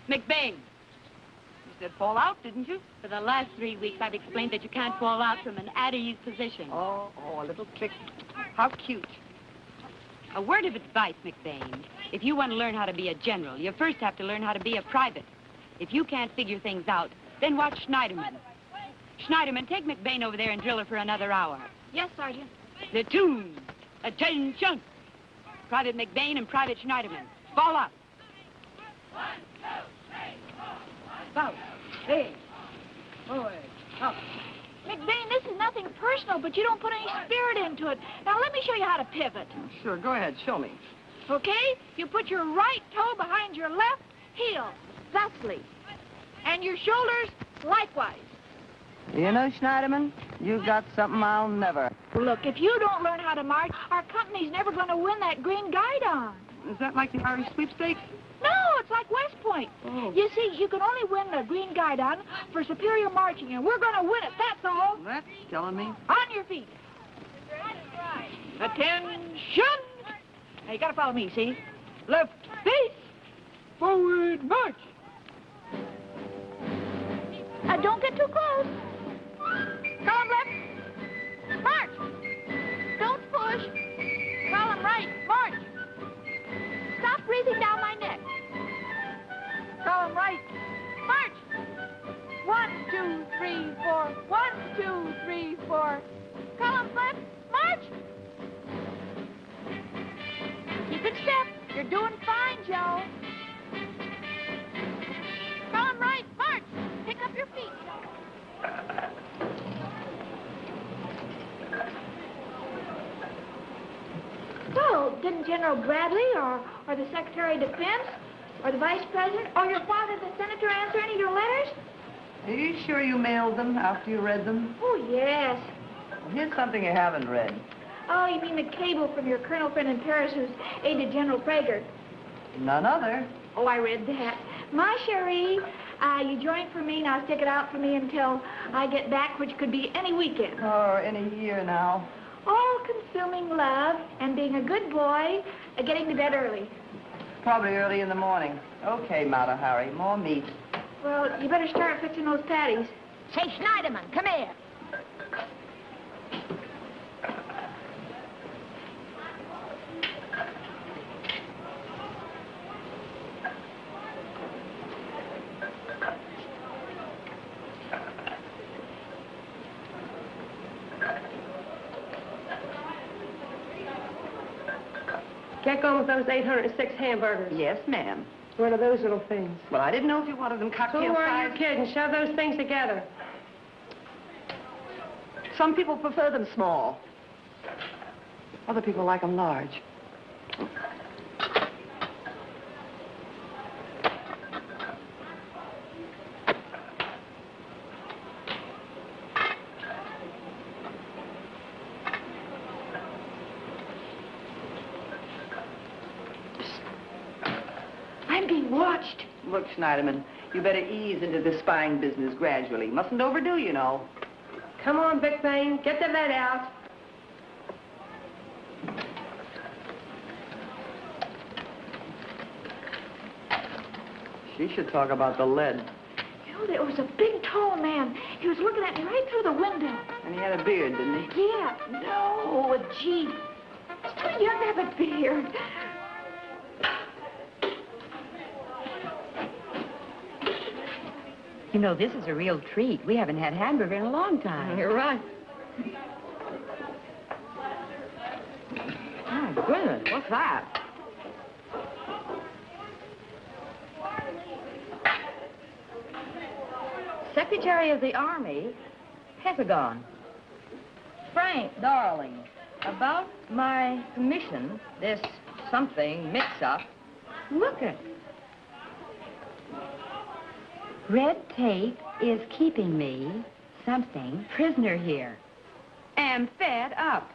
McBain. You said fall out, didn't you? For the last 3 weeks, I've explained that you can't fall out from an at-ease position. Oh, a little click. How cute. A word of advice, McBain. If you want to learn how to be a general, you first have to learn how to be a private. If you can't figure things out, then watch Schneiderman. Schneiderman, take McBain over there and drill her for another hour. Yes, Sergeant. Platoon. Attention. Private McBain and Private Schneiderman. Fall up. 1, 2, 3, 4. 1. South. Hey. Forward. Up. McBain, this is nothing personal, but you don't put any spirit into it. Now, let me show you how to pivot. Sure, go ahead, show me. Okay? You put your right toe behind your left heel, thusly. And your shoulders likewise. You know, Schneiderman, you've got something I'll never. Look, if you don't learn how to march, our company's never going to win that green guidon. Is that like the Irish sweepstakes? No, it's like West Point. Oh. You see, you can only win the Green Guidon for superior marching, and we're going to win it, that's all. That's telling me. On your feet. Attention! Now, you got to follow me, see? Left face, forward march. Don't get too close. Column left, march. Don't push. Column right, march. Stop breathing down my neck. Column right, march. 1, 2, 3, 4. 1, 2, 3, 4. Column left, march. Keep in step. You're doing fine, Joe. Column right, march. Pick up your feet. Well, didn't General Bradley or the Secretary of Defense or the Vice President or your father, the Senator, answer any of your letters? Are you sure you mailed them after you read them? Oh, yes. Well, here's something you haven't read. Oh, you mean the cable from your colonel friend in Paris who's aide to General Prager? None other. Oh, I read that. My cherie, you join for me, now stick it out for me until I get back, which could be any weekend. Or any year now. All-consuming love and being a good boy, getting to bed early. Probably early in the morning. Okay, Mata Hari, more meat. Well, you better start fixing those patties. Say, Schneiderman, come here. Get going with those 806 hamburgers. Yes, ma'am. What are those little things? Well, I didn't know if you wanted them cocktail Who are size. you kidding? Shove those things together. Some people prefer them small. Other people like them large. I'm being watched. Look, Schneiderman, you better ease into the spying business gradually. Mustn't overdo, you know. Come on, Big Bane. Get the lead out. She should talk about the lead. You know, there was a big, tall man. He was looking at me right through the window. And he had a beard, didn't he? Yeah. No, a Jeep. He's too young to have a beard. You know, this is a real treat. We haven't had hamburger in a long time. You're right. Oh, goodness. What's that? Secretary of the Army, Pentagon. Frank, darling, about my commission, this something mix-up, Look it. Red tape is keeping me, something, prisoner here. Am fed up.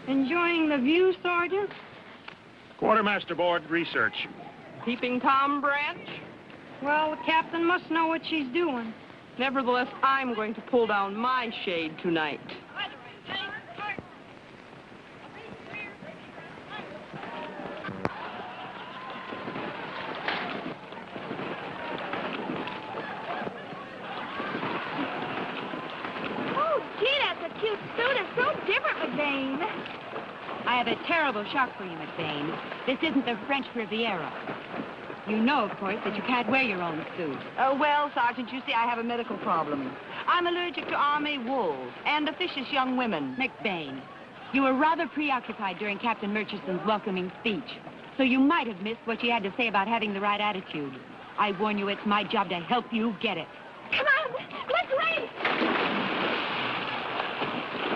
Enjoying the view, Sergeant? Quartermaster board research. Peeping Tom branch? Well, the captain must know what she's doing. Nevertheless, I'm going to pull down my shade tonight. Oh, gee, that's a cute suit. It's so different, McBain. I have a terrible shock for you, McBain. This isn't the French Riviera. You know, of course, that you can't wear your own suit. Oh, well, Sergeant, you see, I have a medical problem. I'm allergic to army wool and officious young women. McBain, you were rather preoccupied during Captain Murchison's welcoming speech, so you might have missed what she had to say about having the right attitude. I warn you, it's my job to help you get it. Come on, let's race!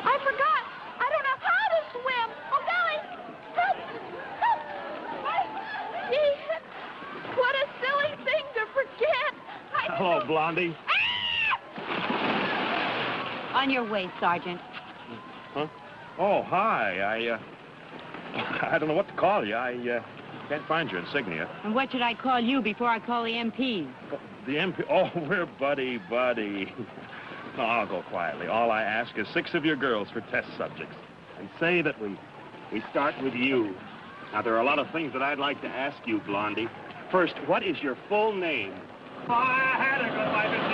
I forgot. I don't know how to swim. Oh, golly! Help! Help! Gee, what a silly thing to forget. Hello, Blondie. On your way, Sergeant. Huh? Oh, hi. I don't know what to call you. I can't find your insignia. And what should I call you before I call the MPs? The MP? Oh, we're buddy. No, I'll go quietly. All I ask is 6 of your girls for test subjects. And say that we start with you. Now, there are a lot of things that I'd like to ask you, Blondie. First, what is your full name? I had a good life in the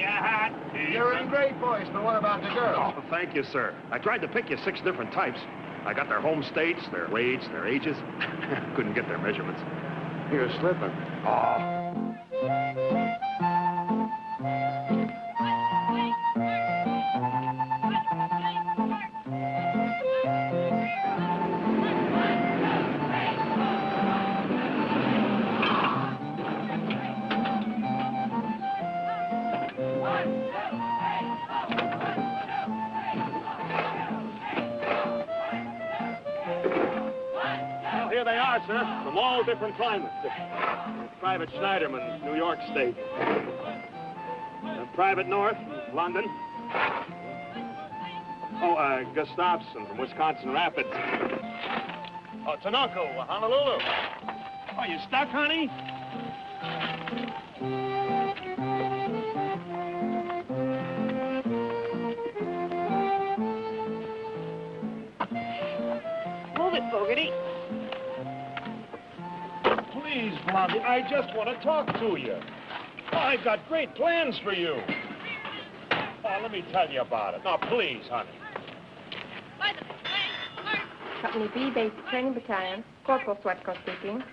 hat. You're in great voice, but what about the girls? Oh, thank you, sir. I tried to pick you 6 different types. I got their home states, their weights, their ages. Couldn't get their measurements. You're slipping. Oh. Here they are, sir, from all different climates. Private Schneiderman, New York State. Private North, London. Oh, Gustafson from Wisconsin Rapids. Oh, Tinoco, Honolulu. Oh, you stuck, honey? Move it, Fogarty. Please, Blondie, I just want to talk to you. I've got great plans for you. Oh, let me tell you about it. Now, please, honey. Company B, Basic Training Battalion. Corporal Sweatco speaking.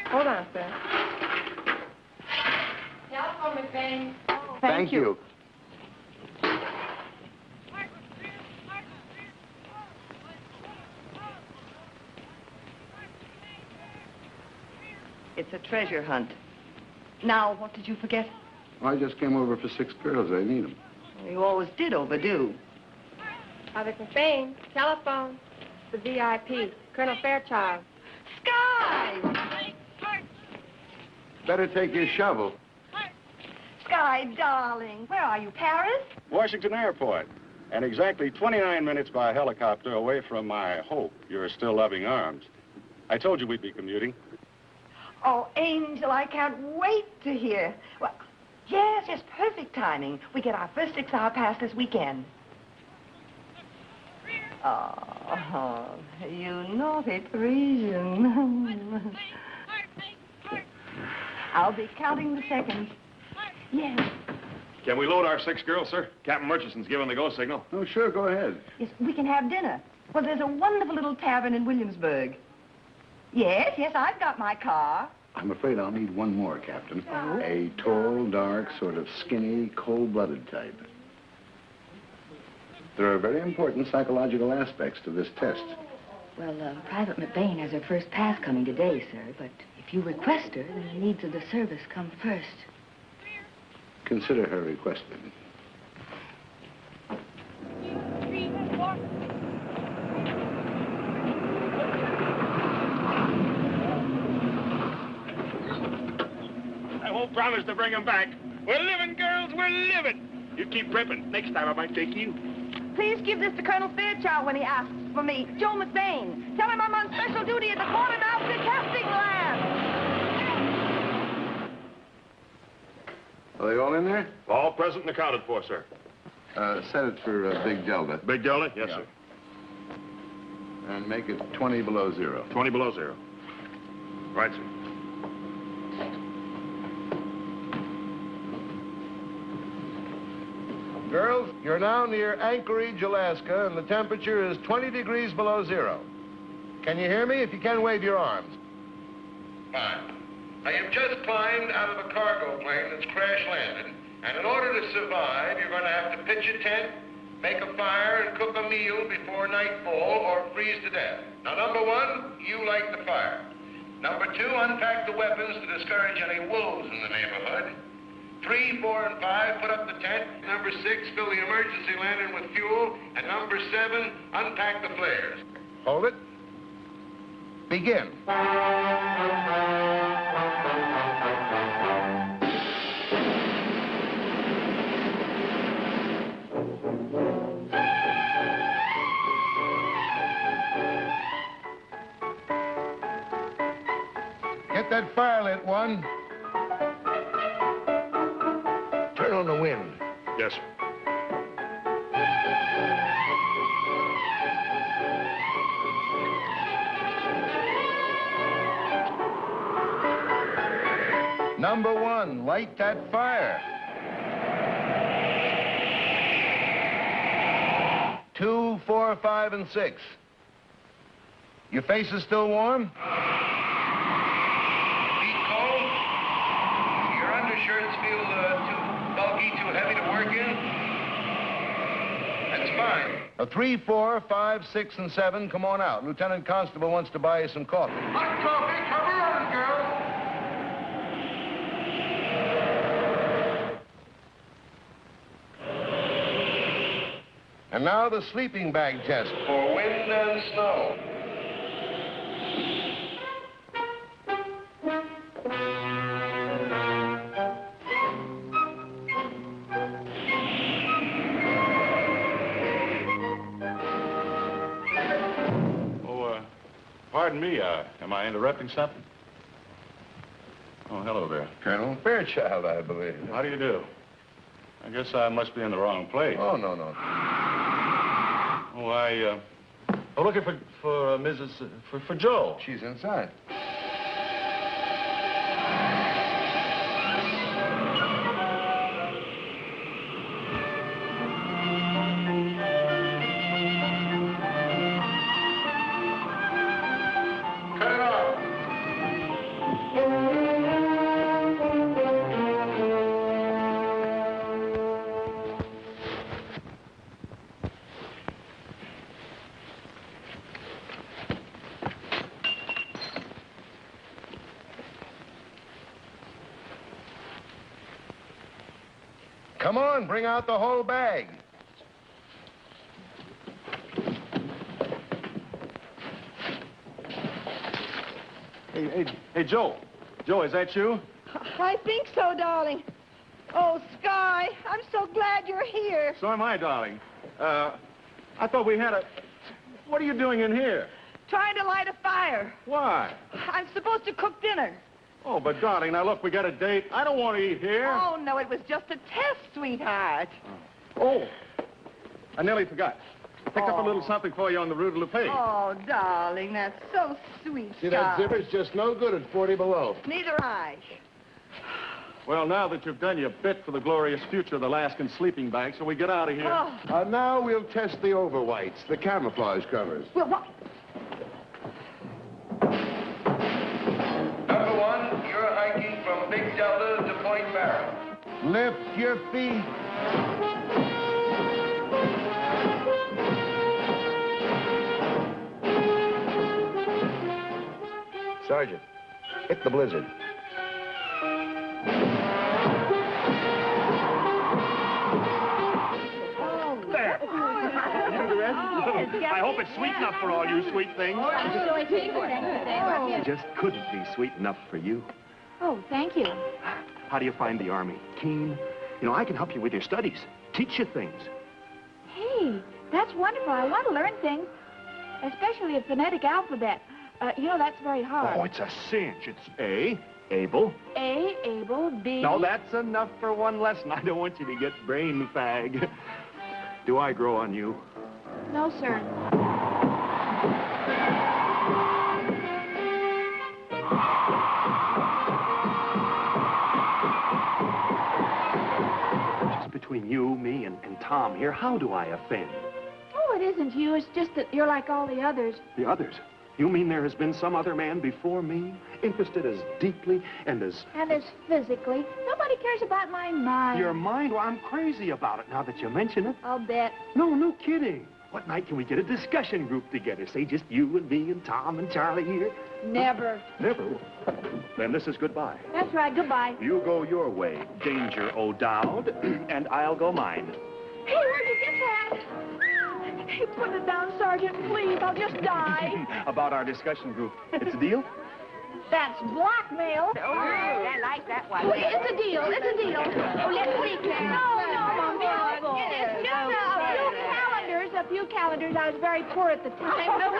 Hold on, sir. Telephone, McBain. Thank you. It's a treasure hunt. Now, what did you forget? I just came over for 6 girls. I need them. You always did overdo. Private McBain. Telephone. The VIP. Colonel Fairchild. Sky! Better take your shovel. Sky, darling, where are you, Paris? Washington Airport. And exactly 29 minutes by helicopter away from my hope, your still loving arms. I told you we'd be commuting. Oh, Angel, I can't wait to hear. Well, yes, perfect timing. We get our first 6-hour pass this weekend. Oh, you naughty Parisian. I'll be counting the seconds. Yes. Can we load our 6 girls, sir? Captain Murchison's given the go signal. Oh, sure, go ahead. Yes, we can have dinner. Well, there's a wonderful little tavern in Williamsburg. Yes, I've got my car. I'm afraid I'll need one more, Captain. Oh? A tall, dark, sort of skinny, cold-blooded type. There are very important psychological aspects to this test. Well, Private McBain has her first pass coming today, sir, but if you request her, then the needs of the service come first. Consider her requested. I won't promise to bring him back. We're living, girls, we're living. You keep ripping. Next time I might take you. Please give this to Colonel Fairchild when he asks for me. Joe McBain. Tell him I'm on special duty at the Quartermouth Detesting Lab. Are they all in there? All present and accounted for, sir. Set it for Big Delta. Big Delta? Yes, Yeah. sir. And make it 20 below 0. 20 below 0. Right, sir. Girls, you're now near Anchorage, Alaska, and the temperature is 20 degrees below 0. Can you hear me? If you can, wave your arms. Fine. Now, you've just climbed out of a cargo plane that's crash-landed, and in order to survive, you're going to have to pitch a tent, make a fire, and cook a meal before nightfall or freeze to death. Now, number one, you light the fire. Number two, unpack the weapons to discourage any wolves in the neighborhood. 3, 4, and 5, put up the tent. Number 6, fill the emergency lantern with fuel. And number 7, unpack the flares. Hold it. Begin. Get that fire lit, one. Turn on the wind. Yes, sir. Number 1, light that fire. 2, 4, 5, and 6. Your face is still warm? Feet cold? Your undershirts feel too bulky, too heavy to work in? That's fine. 3, 4, 5, 6, and 7, come on out. Lieutenant Constable wants to buy you some coffee. Hot coffee, come on, girl. And now the sleeping bag test. For wind and snow. Pardon me, am I interrupting something? Oh, hello there. Colonel Fairchild, I believe. How do you do? I guess I must be in the wrong place. Oh, no, no. Oh, I'm looking for Mrs. for Joe. She's inside. Come on, bring out the whole bag. Hey, Joe. Joe, is that you? I think so, darling. Oh, Sky, I'm so glad you're here. So am I, darling. I thought we had a... What are you doing in here? Trying to light a fire. Why? I'm supposed to cook dinner. Oh, but darling, now look, we got a date. I don't want to eat here. Oh, no, it was just a test, sweetheart. Oh, I nearly forgot. Picked up a little something for you on the route to LePage. Oh, darling, that's so sweet, See, that Sky. zipper's just no good at 40 below. Neither I. Well, now that you've done your bit for the glorious future of the Alaskan sleeping bag, so we get out of here. Oh. Now we'll test the overwhites, the camouflage covers. Well, what? Number 1, you're hiking from Big Delta to Point Barrow. Lift your feet. Sergeant, hit the blizzard. I hope it's sweet enough for all you sweet things. It just couldn't be sweet enough for you. Oh, thank you. How do you find the Army? Keen? You know, I can help you with your studies. Teach you things. Hey, that's wonderful. I want to learn things, especially a phonetic alphabet. You know, that's very hard. Oh, it's a cinch. It's A, able. A, able, B... No, that's enough for one lesson. I don't want you to get brain fag. Do I grow on you? No, sir. Just between you, me, and Tom here, how do I offend? Oh, it isn't you. It's just that you're like all the others. The others? You mean there has been some other man before me, interested as deeply and as... And as physically. Nobody cares about my mind. Your mind? Well, I'm crazy about it now that you mention it. I'll bet. No kidding. What night can we get a discussion group together? Say, just you and me and Tom and Charlie here? Never. Never? Then this is goodbye. That's right, goodbye. You go your way, Danger O'Dowd, and I'll go mine. Hey, where'd you get that? Hey, put it down, Sergeant, please. I'll just die. About our discussion group. It's a deal? That's blackmail. Oh, I like that one. Well, it's a deal. It's a deal. Oh, let's see, Claire. No, Mom. A few calendars. I was very poor at the time. No.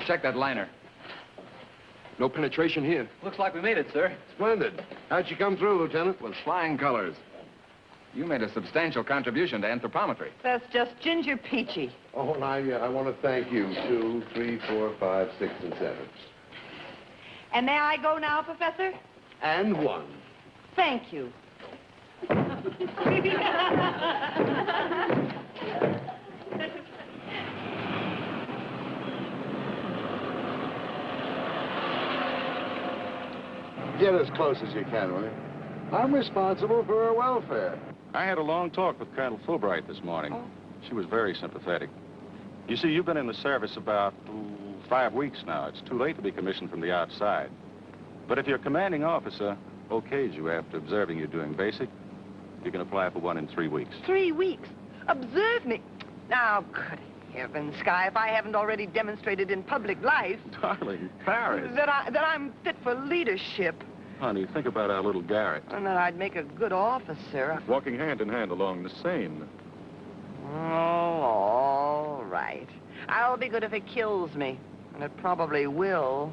Check that liner. No penetration here. Looks like we made it, sir. Splendid. How'd you come through, Lieutenant? With flying colors. You made a substantial contribution to anthropometry. That's just Ginger Peachy. Oh, and I want to thank you. 2, 3, 4, 5, 6, and 7. And may I go now, Professor? And 1. Thank you. Get as close as you can, will you? I'm responsible for her welfare. I had a long talk with Colonel Fulbright this morning. She was very sympathetic. You see, you've been in the service about 5 weeks now. It's too late to be commissioned from the outside. But if your commanding officer okays you after observing you doing basic, you can apply for one in 3 weeks. 3 weeks? Observe me. Now, good heavens, Sky, if I haven't already demonstrated in public life... Darling, Paris. That I'm fit for leadership. Honey, think about our little Garrett. And that I'd make a good officer. Walking hand in hand along the Seine. Oh, all right. I'll be good if it kills me. And it probably will.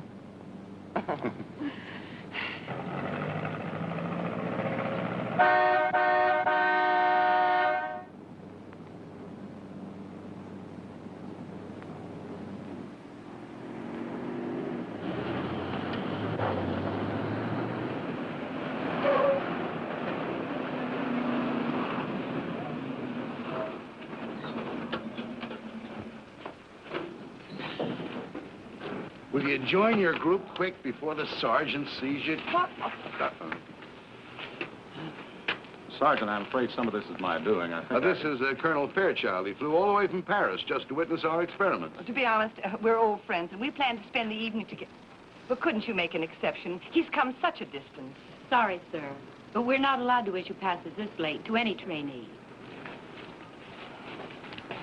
Will you join your group quick before the sergeant sees you? What? Sergeant, I'm afraid some of this is my doing. This is Colonel Fairchild. He flew all the way from Paris just to witness our experiment. To be honest, we're old friends, and we plan to spend the evening together. But couldn't you make an exception? He's come such a distance. Sorry, sir, but we're not allowed to issue passes this late to any trainee.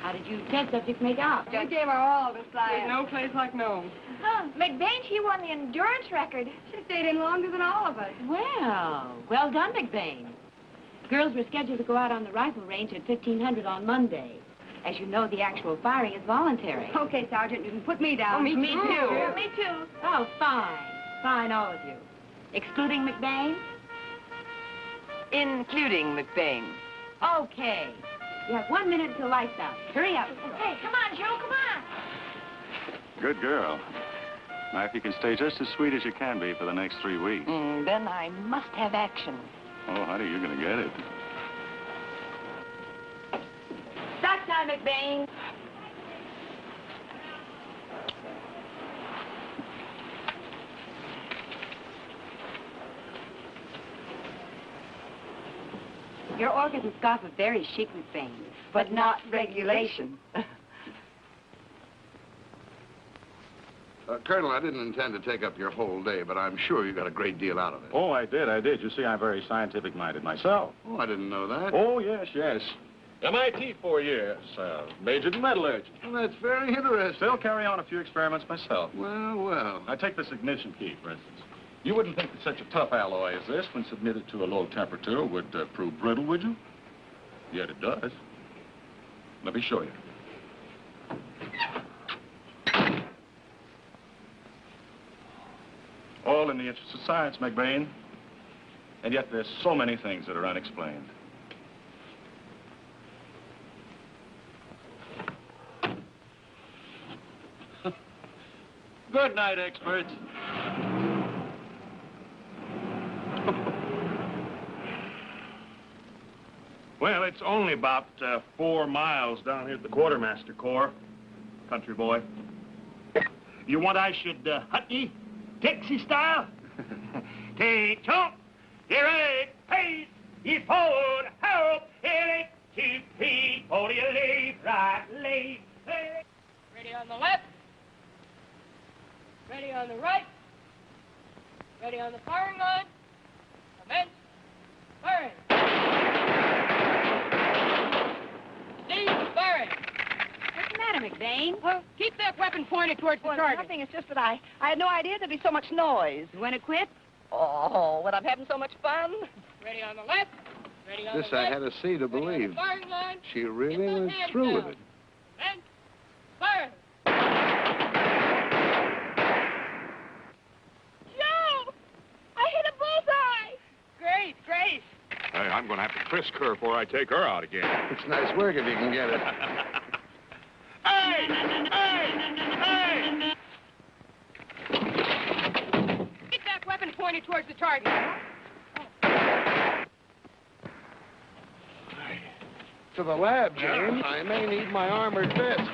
How did you test subjects make out? We gave her all the science. There's no place like Nome. Huh, McBain, she won the endurance record. She stayed in longer than all of us. Well done, McBain. Girls were scheduled to go out on the rifle range at 1500 on Monday. As you know, the actual firing is voluntary. Okay, Sergeant, you can put me down. Oh, me too. Me too. Oh, fine. Fine, all of you. Excluding McBain? Including McBain. Okay. You have 1 minute till lights out. Hurry up. Hey, come on, Joe, come on. Good girl. Now, if you can stay just as sweet as you can be for the next 3 weeks. Then I must have action. Oh, honey, you're going to get it. Start time, McBain. Your organ scarf is very chic, McBain, but not regulation. Colonel, I didn't intend to take up your whole day, but I'm sure you got a great deal out of it. Oh, I did. You see, I'm very scientific-minded myself. Oh, I didn't know that. Oh, yes. MIT 4 years. Majored in metallurgy. Well, that's very interesting. Still carry on a few experiments myself. Well, well. I take this ignition key, for instance. You wouldn't think that such a tough alloy as this, when submitted to a low temperature, would prove brittle, would you? Yet it does. Let me show you. All in the interest of science, McBain. And yet there's so many things that are unexplained. Good night, experts. Well, it's only about 4 miles down here at the quartermaster corps, country boy. You want I should hut ye, Dixie style? Take chomp, ye right, pace, ye forward, help, it, 2, 3, 4, ye leave, right, leave, hey. Ready on the left. Ready on the right. Ready on the firing line. Commence. Firing. Steve, firing. What's the matter, McBain? Well, keep that weapon pointed towards the target. Nothing. It's just that I had no idea there'd be so much noise. You want to quit? Oh, when I'm having so much fun. Ready on the left. Ready on This the I right. had to see to believe. Firing line. She really went through with it. And fire. Joe! I hit a bullseye! Great, great. Hey, I'm going to have to frisk her before I take her out again. It's nice work if you can get it. Hey! Hey! Hey! Keep that weapon pointed towards the target. To the lab, James. I may need my armored vest.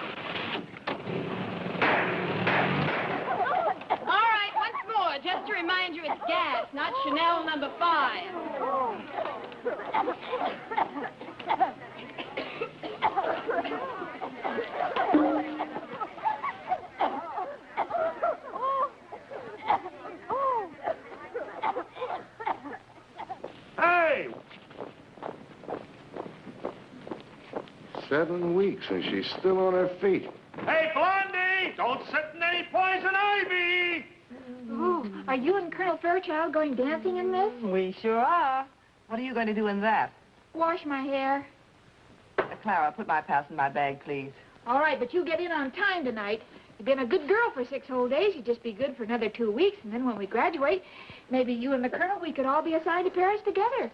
All right, once more, just to remind you it's gas, not Chanel number 5. Hey! 7 weeks and she's still on her feet. Hey, Blondie! Don't sit in any poison ivy! Oh, are you and Colonel Fairchild going dancing in this? We sure are. What are you going to do in that? Wash my hair. Clara, put my pass in my bag, please. All right, but you get in on time tonight. You've been a good girl for 6 whole days. You'd just be good for another 2 weeks, and then when we graduate, maybe you and the Colonel, we could all be assigned to Paris together.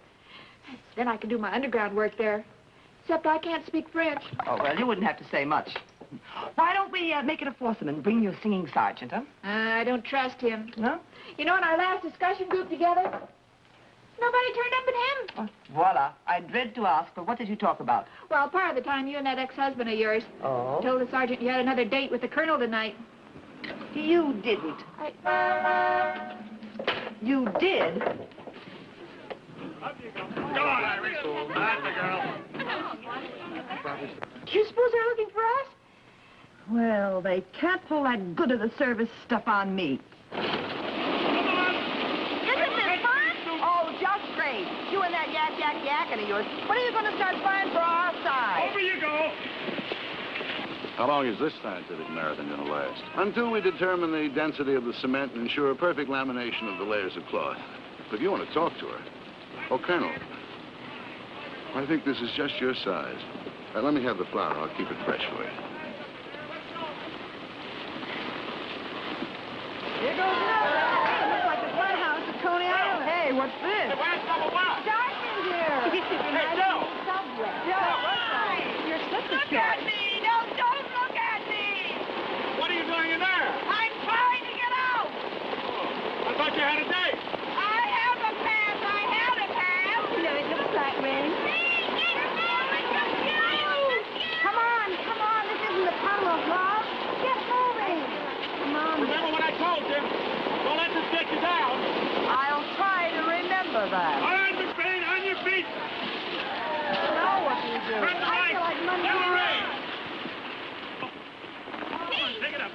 Then I could do my underground work there. Except I can't speak French. Oh, well, you wouldn't have to say much. Why don't we make it a foursome and bring your singing sergeant, huh? I don't trust him. No? You know, in our last discussion group together, nobody turned up but him. Oh, voila. I dread to ask, but what did you talk about? Well, part of the time, you and that ex-husband of yours told the sergeant you had another date with the Colonel tonight. You didn't. You did? Go on, Iris. That's the girl. Do you suppose they're looking for us? Well, they can't pull that good of the service stuff on me. Isn't this fun? Oh, just great. You and that yakking of yours. When are you going to start flying for our side? Over you go. How long is this scientific marathon going to last? Until we determine the density of the cement and ensure a perfect lamination of the layers of cloth. But you want to talk to her. Oh, Colonel, I think this is just your size. Let me have the flour. I'll keep it fresh for you. Here goes another. It looks like the fun house at Coney Island. Hey, what's this? Where's number 1? Dark in here. Hey, Joe. Joe, what's that? Your sister's Look at me! No, don't look at me! What are you doing in there? I'm trying to get out! I thought you had a date. I have a pass! I had a pass! You know, it looks like rain. Come on. This isn't the puddle of love. Get moving. Come on. Remember what I told you. Don't let this get you down. I'll try to remember that. All right, McBain, on your feet. Now what do you do? Turn the I right. feel like Monday Never night. rain. Come on, take it up.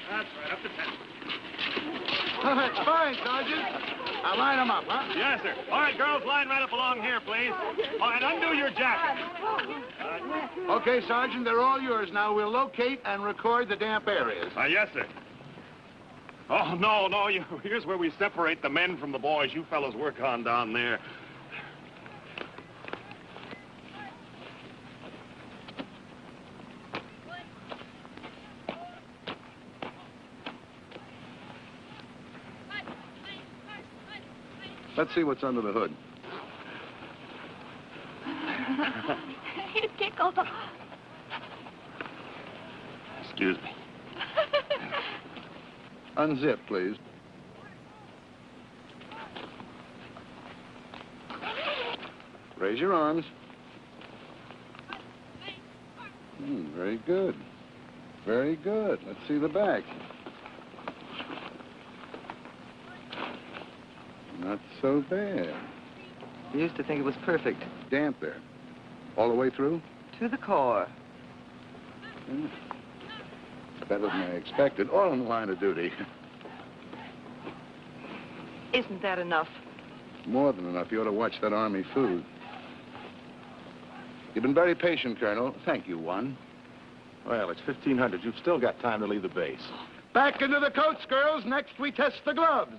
That's right, up to 10. Oh, that's fine, Sergeant. Now line them up, huh? Yes, sir. All right, girls, line right up along here, please. All right, undo your jacket. Okay, Sergeant, they're all yours. Now we'll locate and record the damp areas. Yes, sir. Oh, no, here's where we separate the men from the boys. You fellows work on down there. Let's see what's under the hood. It tickles. Excuse me. Unzip, please. Raise your arms. Very good. Very good. Let's see the back. Not so bad. You used to think it was perfect. Damp there. All the way through? To the core. Better than I expected. All in the line of duty. Isn't that enough? More than enough. You ought to watch that Army food. You've been very patient, Colonel. Thank you, one. Well, it's 1500. You've still got time to leave the base. Back into the coats, girls. Next, we test the gloves.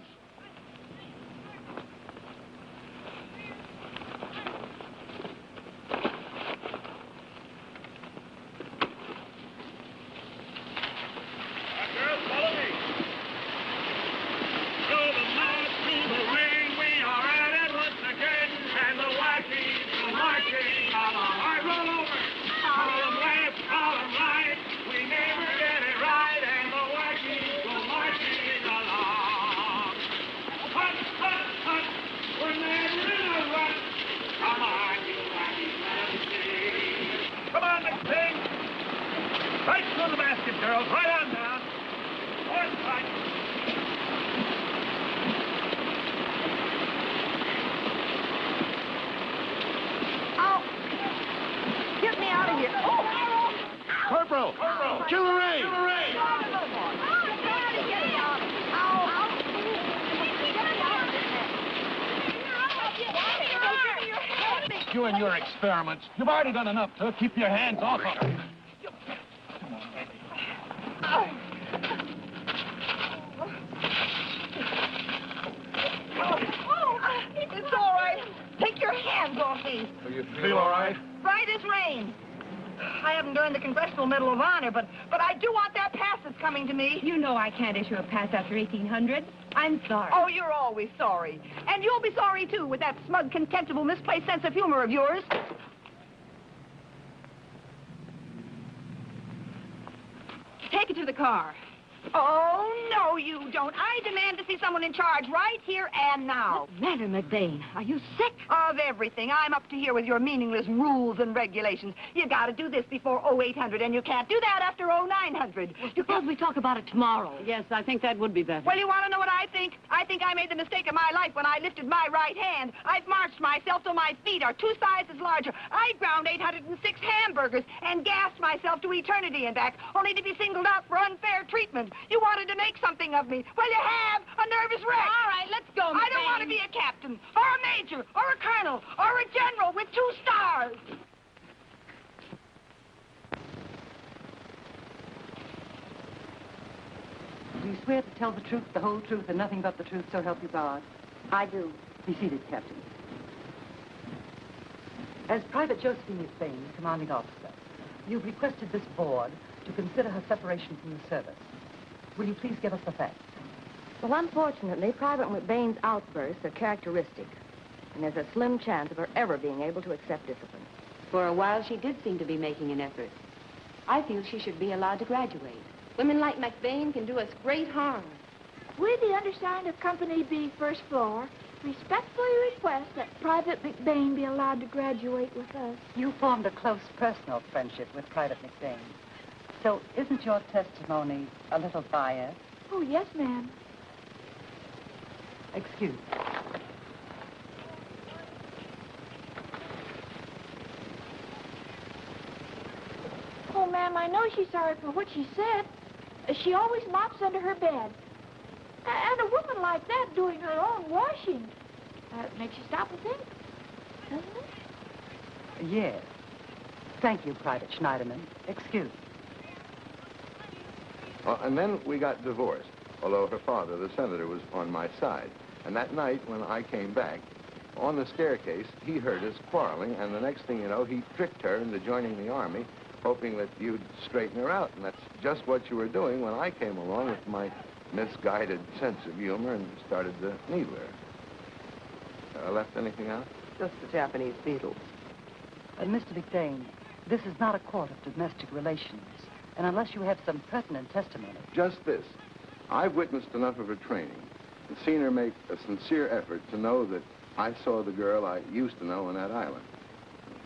You and your experiments. You've already done enough to keep your hands off of her. It's all right. Take your hands off me. You feel all right? Right as rain. I haven't earned the Congressional Medal of Honor, but I do want that pass that's coming to me. You know I can't issue a pass after 1800. I'm sorry. Oh, you're always sorry. And you'll be sorry, too, with that smug, contemptible, misplaced sense of humor of yours. Take it to the car. Oh, no, you don't. I demand to see someone in charge right here and now. What's the matter, McBain? Are you sick? Of everything. I'm up to here with your meaningless rules and regulations. You gotta do this before 0800, and you can't do that after 0900. Suppose we talk about it tomorrow. Yes, I think that would be better. Well, you want to know what I think? I think I made the mistake of my life when I lifted my right hand. I've marched myself till my feet are 2 sizes larger. I ground 806 hamburgers and gassed myself to eternity and back, only to be singled out for unfair treatment. You wanted to make something of me. Well, you have. A nervous wreck. All right, let's go, I don't want to be a captain, or a major, or a colonel, or a general with 2 stars. Do you swear to tell the truth, the whole truth, and nothing but the truth, so help you God? I do. Be seated, Captain. As Private Josephine McBain, commanding officer, you've requested this board to consider her separation from the service. Will you please give us the facts? Well, unfortunately, Private McBain's outbursts are characteristic, and there's a slim chance of her ever being able to accept discipline. For a while, she did seem to be making an effort. I feel she should be allowed to graduate. Women like McBain can do us great harm. We, the undersigned of Company B, First Floor, respectfully request that Private McBain be allowed to graduate with us. You formed a close personal friendship with Private McBain. So isn't your testimony a little biased? Oh, yes, ma'am. Excuse. Oh, ma'am, I know she's sorry for what she said. She always mops under her bed. And a woman like that doing her own washing. Makes you stop and think, doesn't it? Yes. Thank you, Private Schneiderman. Excuse. And then we got divorced, although her father, the senator, was on my side. And that night, when I came back, on the staircase, he heard us quarreling, and the next thing you know, he tricked her into joining the Army, hoping that you'd straighten her out. And that's just what you were doing when I came along with my misguided sense of humor and started to needle her. Left anything out? Just the Japanese beetles. Mr. McBain, this is not a court of domestic relations. And unless you have some pertinent testimony... Just this. I've witnessed enough of her training and seen her make a sincere effort to know that I saw the girl I used to know on that island.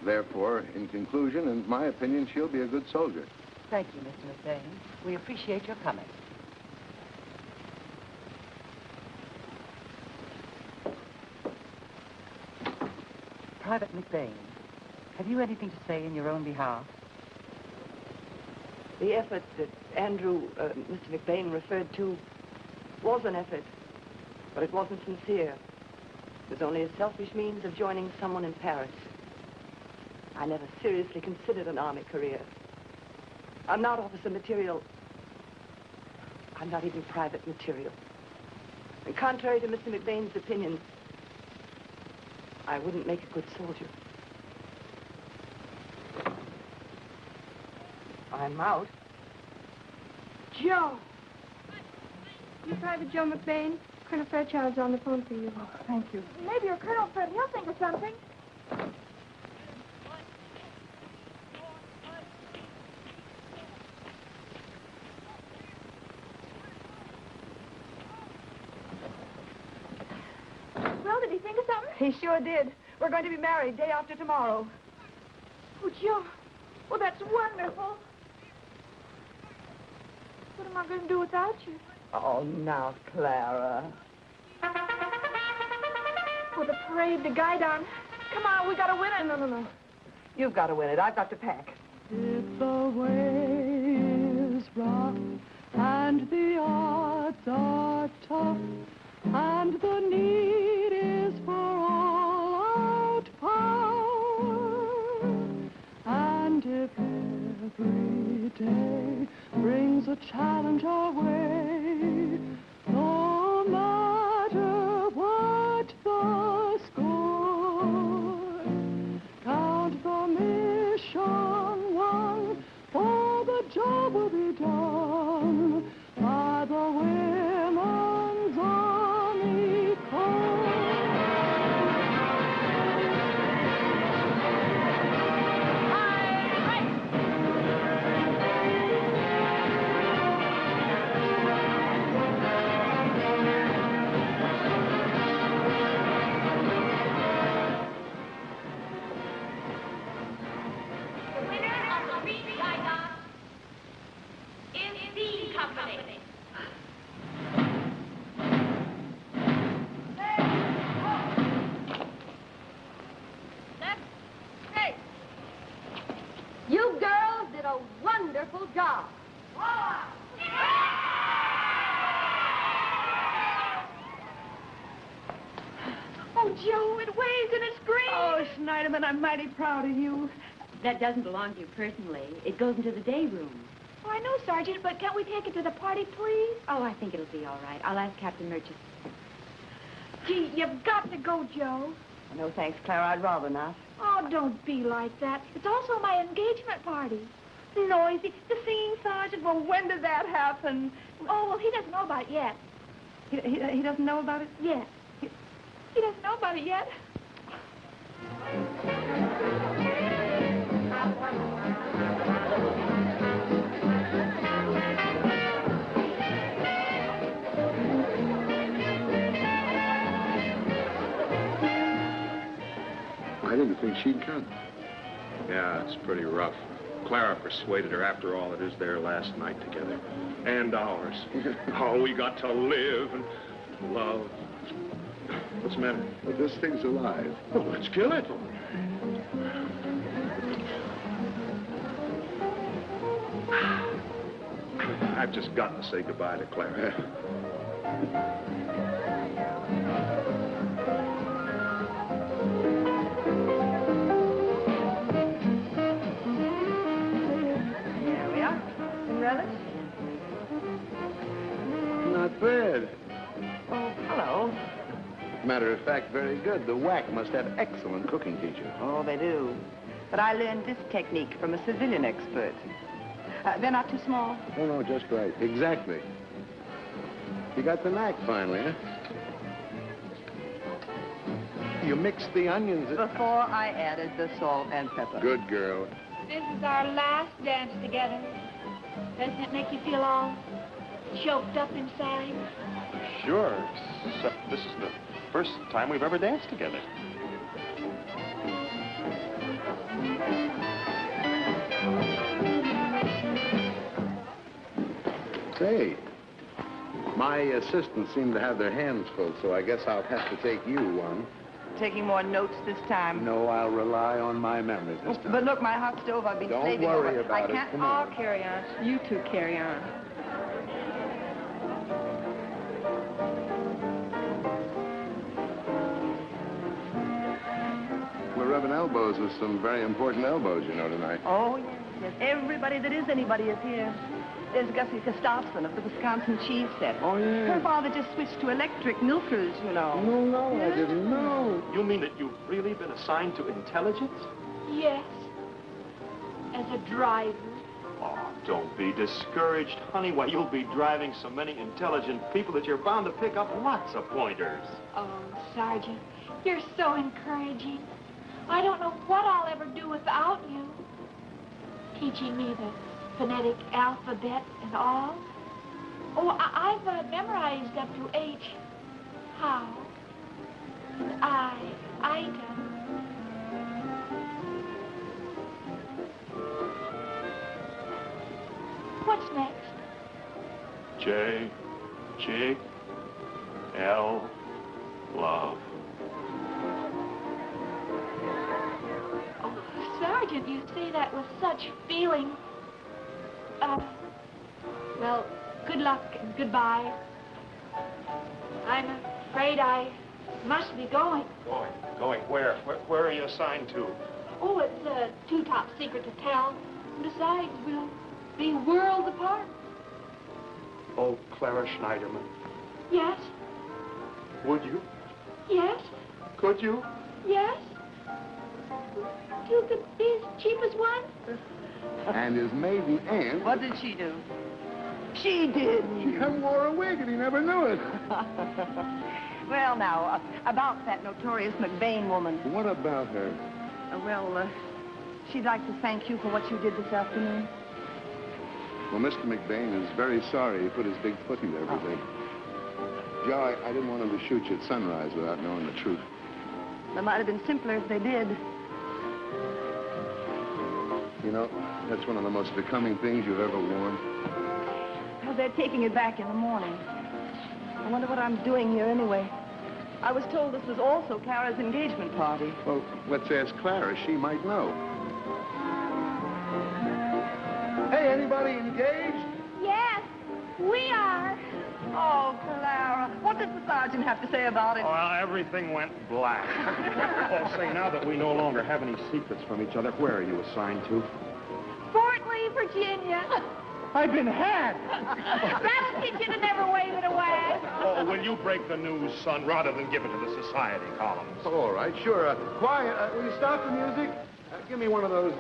Therefore, in conclusion, in my opinion, she'll be a good soldier. Thank you, Mr. McBain. We appreciate your coming. Private McBain, have you anything to say in your own behalf? The effort that Mr. McBain referred to was an effort, but it wasn't sincere. It was only a selfish means of joining someone in Paris. I never seriously considered an Army career. I'm not officer material. I'm not even private material. And contrary to Mr. McBain's opinion, I wouldn't make a good soldier. I'm out. Joe! You Private Joe McBain? Colonel Fairchild's on the phone for you. Oh, thank you. Maybe your Colonel Fred, he'll think of something. Well, did he think of something? He sure did. We're going to be married day after tomorrow. Oh, Joe. Well, that's wonderful. What am I going to do without you? Oh, now, Clara. For the parade, the guy down. Come on, we got to win it. No. You've got to win it. I've got to pack. If the way is rough and the odds are tough and the need is for all-out power, and if every day brings a challenge our way, no matter what the score, count the mission won, for the job will be done by the Women's Army Corps. You girls did a wonderful job. Oh, Joe, it waves and it's green. Oh, Schneiderman, I'm mighty proud of you. That doesn't belong to you personally. It goes into the day room. Oh, I know, Sergeant, but can't we take it to the party, please? Oh, I think it'll be all right. I'll ask Captain Murchison. Gee, you've got to go, Joe. No, thanks, Clara. I'd rather not. Oh, don't be like that. It's also my engagement party. Noisy. The singing sergeant. Well, when did that happen? Oh, well, he doesn't know about it yet. He doesn't know about it? Yet. He doesn't know about it yet. I didn't think she'd come. Yeah, it's pretty rough. Clara persuaded her. After all, it is their last night together. And ours. Oh, we got to live and love. What's the matter? But this thing's alive. Well, let's kill it. I've just got to say goodbye to Clara. Here we are. Some relish? Not bad. Oh, hello. Matter of fact, very good. The WAC must have excellent cooking teachers. Oh, they do. But I learned this technique from a civilian expert. They're not too small? Oh, no, just right. Exactly. You got the knack finally, huh? You mixed the onions. Before I added the salt and pepper. Good girl. This is our last dance together. Doesn't it make you feel all choked up inside? Sure, except this is the first time we've ever danced together. Say, my assistants seem to have their hands full, so I guess I'll have to take you one. Taking more notes this time? No, I'll rely on my memory this time. But look, my hot stove, I've been Don't slaving worry over. about I can't. it. Come on. I'll carry on. You two carry on. We're rubbing elbows with some very important elbows, you know, tonight. Oh, yes, yes. Everybody that is anybody is here. There's Gussie Gustafson of the Wisconsin cheese set. Oh, yeah. Her father just switched to electric milkers, you know. No, I didn't know. You mean that you've really been assigned to intelligence? Yes. As a driver. Oh, don't be discouraged, honey. Why, you'll be driving so many intelligent people that you're bound to pick up lots of pointers. Oh, Sergeant, you're so encouraging. I don't know what I'll ever do without you. Teaching me the phonetic alphabet and all. Oh, I've memorized up to H. How? And item. What's next? J, G, L, love. Oh, Sergeant, you say that with such feeling. Well, good luck and goodbye. I'm afraid I must be going. Going where? Where are you assigned to? Oh, it's too top secret to tell. Besides, we'll be worlds apart. Oh, Clara Schneiderman. Yes, Would you? yes, Could you? yes. You could be as cheap as one. And his maiden aunt... What did she do? She did. She wore a wig and he never knew it. Well, now, about that notorious McBain woman. What about her? She'd like to thank you for what you did this afternoon. Well, Mr. McBain is very sorry he put his big foot into everything. Joe, I didn't want him to shoot you at sunrise without knowing the truth. It might have been simpler if they did. You know, that's one of the most becoming things you've ever worn. Well, they're taking it back in the morning. I wonder what I'm doing here anyway. I was told this was also Clara's engagement party. Well, let's ask Clara. She might know. Hey, anybody engaged? Yes, we are. Oh, Clara, what does the sergeant have to say about it? Well, everything went black. Oh, say, now that we no longer have any secrets from each other, where are you assigned to? Fort Lee, Virginia. I've been had. That'll teach you to never wave it away. Oh, will you break the news, son, rather than give it to the society columns? Oh, all right, sure. Quiet. Will you stop the music? Give me one of those,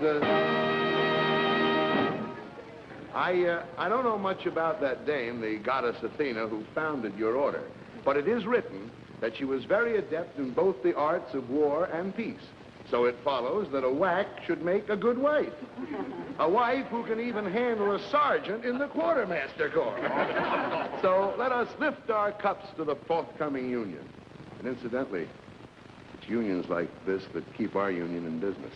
I don't know much about that dame, the goddess Athena, who founded your order. But it is written that she was very adept in both the arts of war and peace. So it follows that a WAC should make a good wife. A wife who can even handle a sergeant in the quartermaster corps. So let us lift our cups to the forthcoming union. And incidentally, it's unions like this that keep our union in business.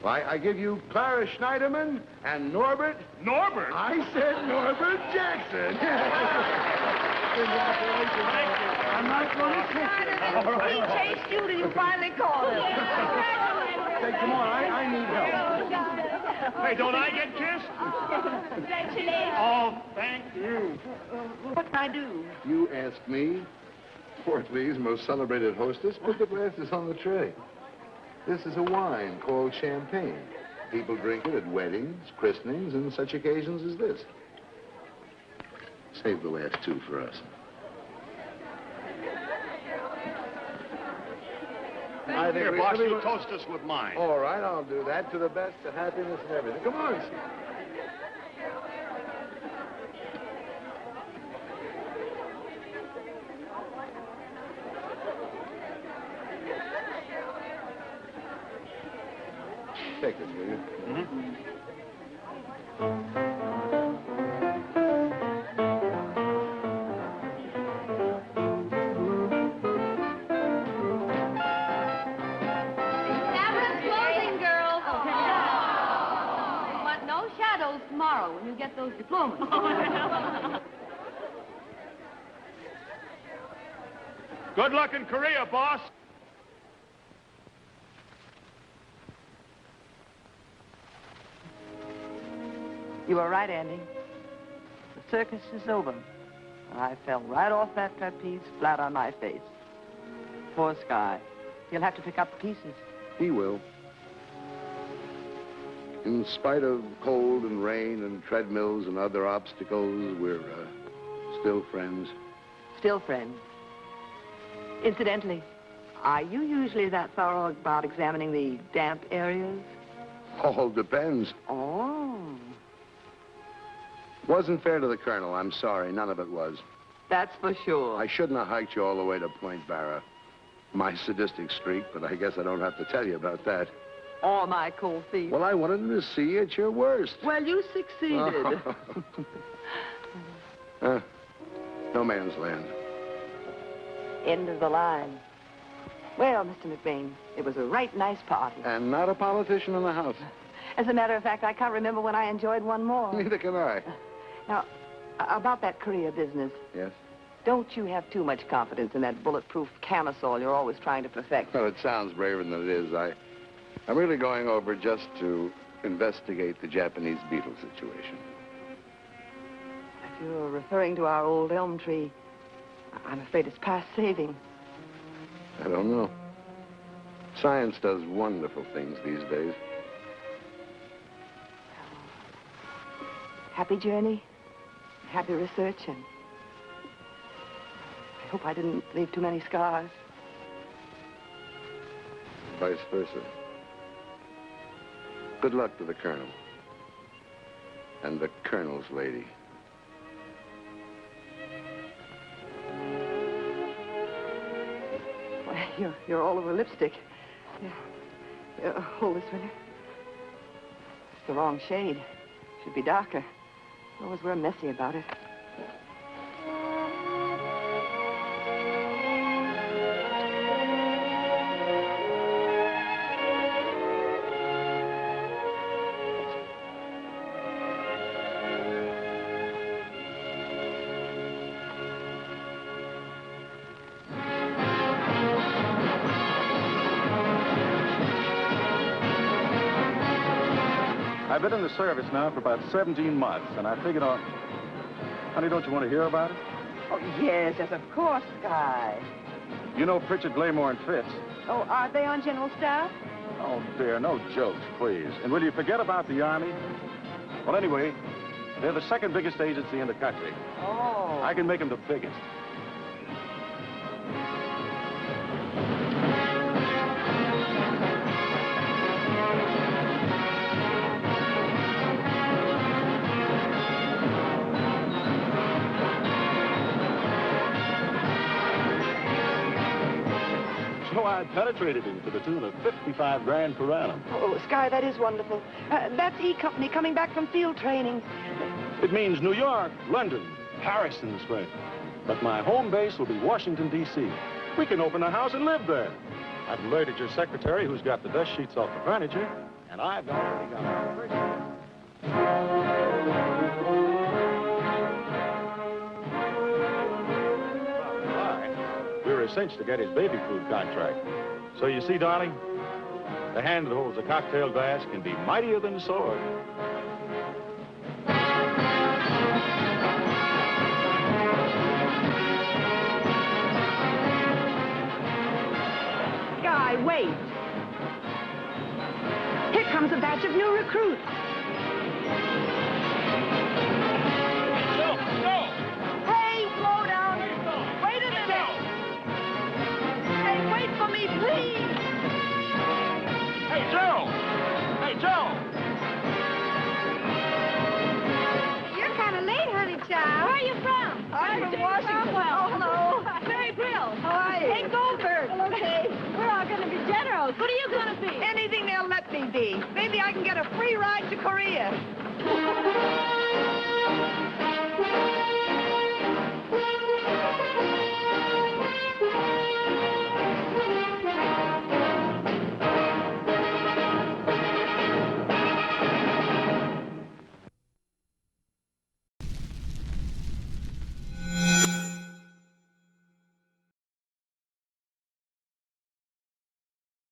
I give you Clara Schneiderman and Norbert... Norbert? I said Norbert Jackson. Congratulations. I'm not All right. He chased you till you finally called him. Hey, come on, I need help. Hey, don't I get kissed? Congratulations. Oh, thank you. What can I do? You ask me? Portly's most celebrated hostess, put the glasses on the tray. This is a wine called champagne. People drink it at weddings, christenings, and such occasions as this. Save the last two for us. I think Here, boss, you toast us with mine. All right, I'll do that to the best of happiness and everything. Come on. Take this, will you? Mm-hmm. Tomorrow when you get those diplomas. Good luck in Korea, boss. You were right, Andy. The circus is over. I fell right off that trapeze, flat on my face. Poor Sky. He'll have to pick up the pieces. He will. In spite of cold and rain and treadmills and other obstacles, we're still friends. Still friends. Incidentally, are you usually that thorough about examining the damp areas? All depends. Oh. Wasn't fair to the colonel. I'm sorry. None of it was. That's for sure. I shouldn't have hiked you all the way to Point Barrow. My sadistic streak, but I guess I don't have to tell you about that. Or my cold feet. Well, I wanted him to see you at your worst. Well, you succeeded. No man's land. End of the line. Well, Mr. McBain, it was a right nice party. And not a politician in the house. As a matter of fact, I can't remember when I enjoyed one more. Neither can I. Now, about that Korea business. Yes? Don't you have too much confidence in that bulletproof camisole you're always trying to perfect? Well, it sounds braver than it is. I'm really going over just to investigate the Japanese beetle situation. If you're referring to our old elm tree, I'm afraid it's past saving. I don't know. Science does wonderful things these days. Happy journey, happy research, and I hope I didn't leave too many scars. Vice versa. Good luck to the colonel. And the colonel's lady. Well, you're all over lipstick. Hold this minute. It's the wrong shade. Should be darker. Always we're messy about it. I've been in the service now for about 17 months, and I figured on... Honey, don't you want to hear about it? Oh, yes, of course, Sky. You know Pritchard, Glaymore, and Fitz. Oh, are they on general staff? Oh, dear, no jokes, please. And will you forget about the Army? Well, anyway, they're the second biggest agency in the country. Oh. I can make them the biggest. So I penetrated him to the tune of 55 grand per annum. Oh, Sky, that is wonderful. That's E Company coming back from field training. It means New York, London, Paris in the spring. But my home base will be Washington, D.C. We can open a house and live there. I've alerted your secretary, who's got the dust sheets off the furniture, and I've already got my first... We're a cinch to get his baby food contract. So you see, darling, the hand that holds a cocktail glass can be mightier than a sword. Guy, wait. Here comes a batch of new recruits. Hey, slow down. Wait a minute. Hey, wait for me, please. Hey, Joe! Hey, Joe! You're kind of late, honey child. Where are you from? I'm from Washington. Rockwell. Oh, hello. Mary Brill. How are you? Hey, Goldberg. Well, okay. We're all going to be generals. What are you going to be? Anything they'll let me be. Maybe I can get a free ride to Korea.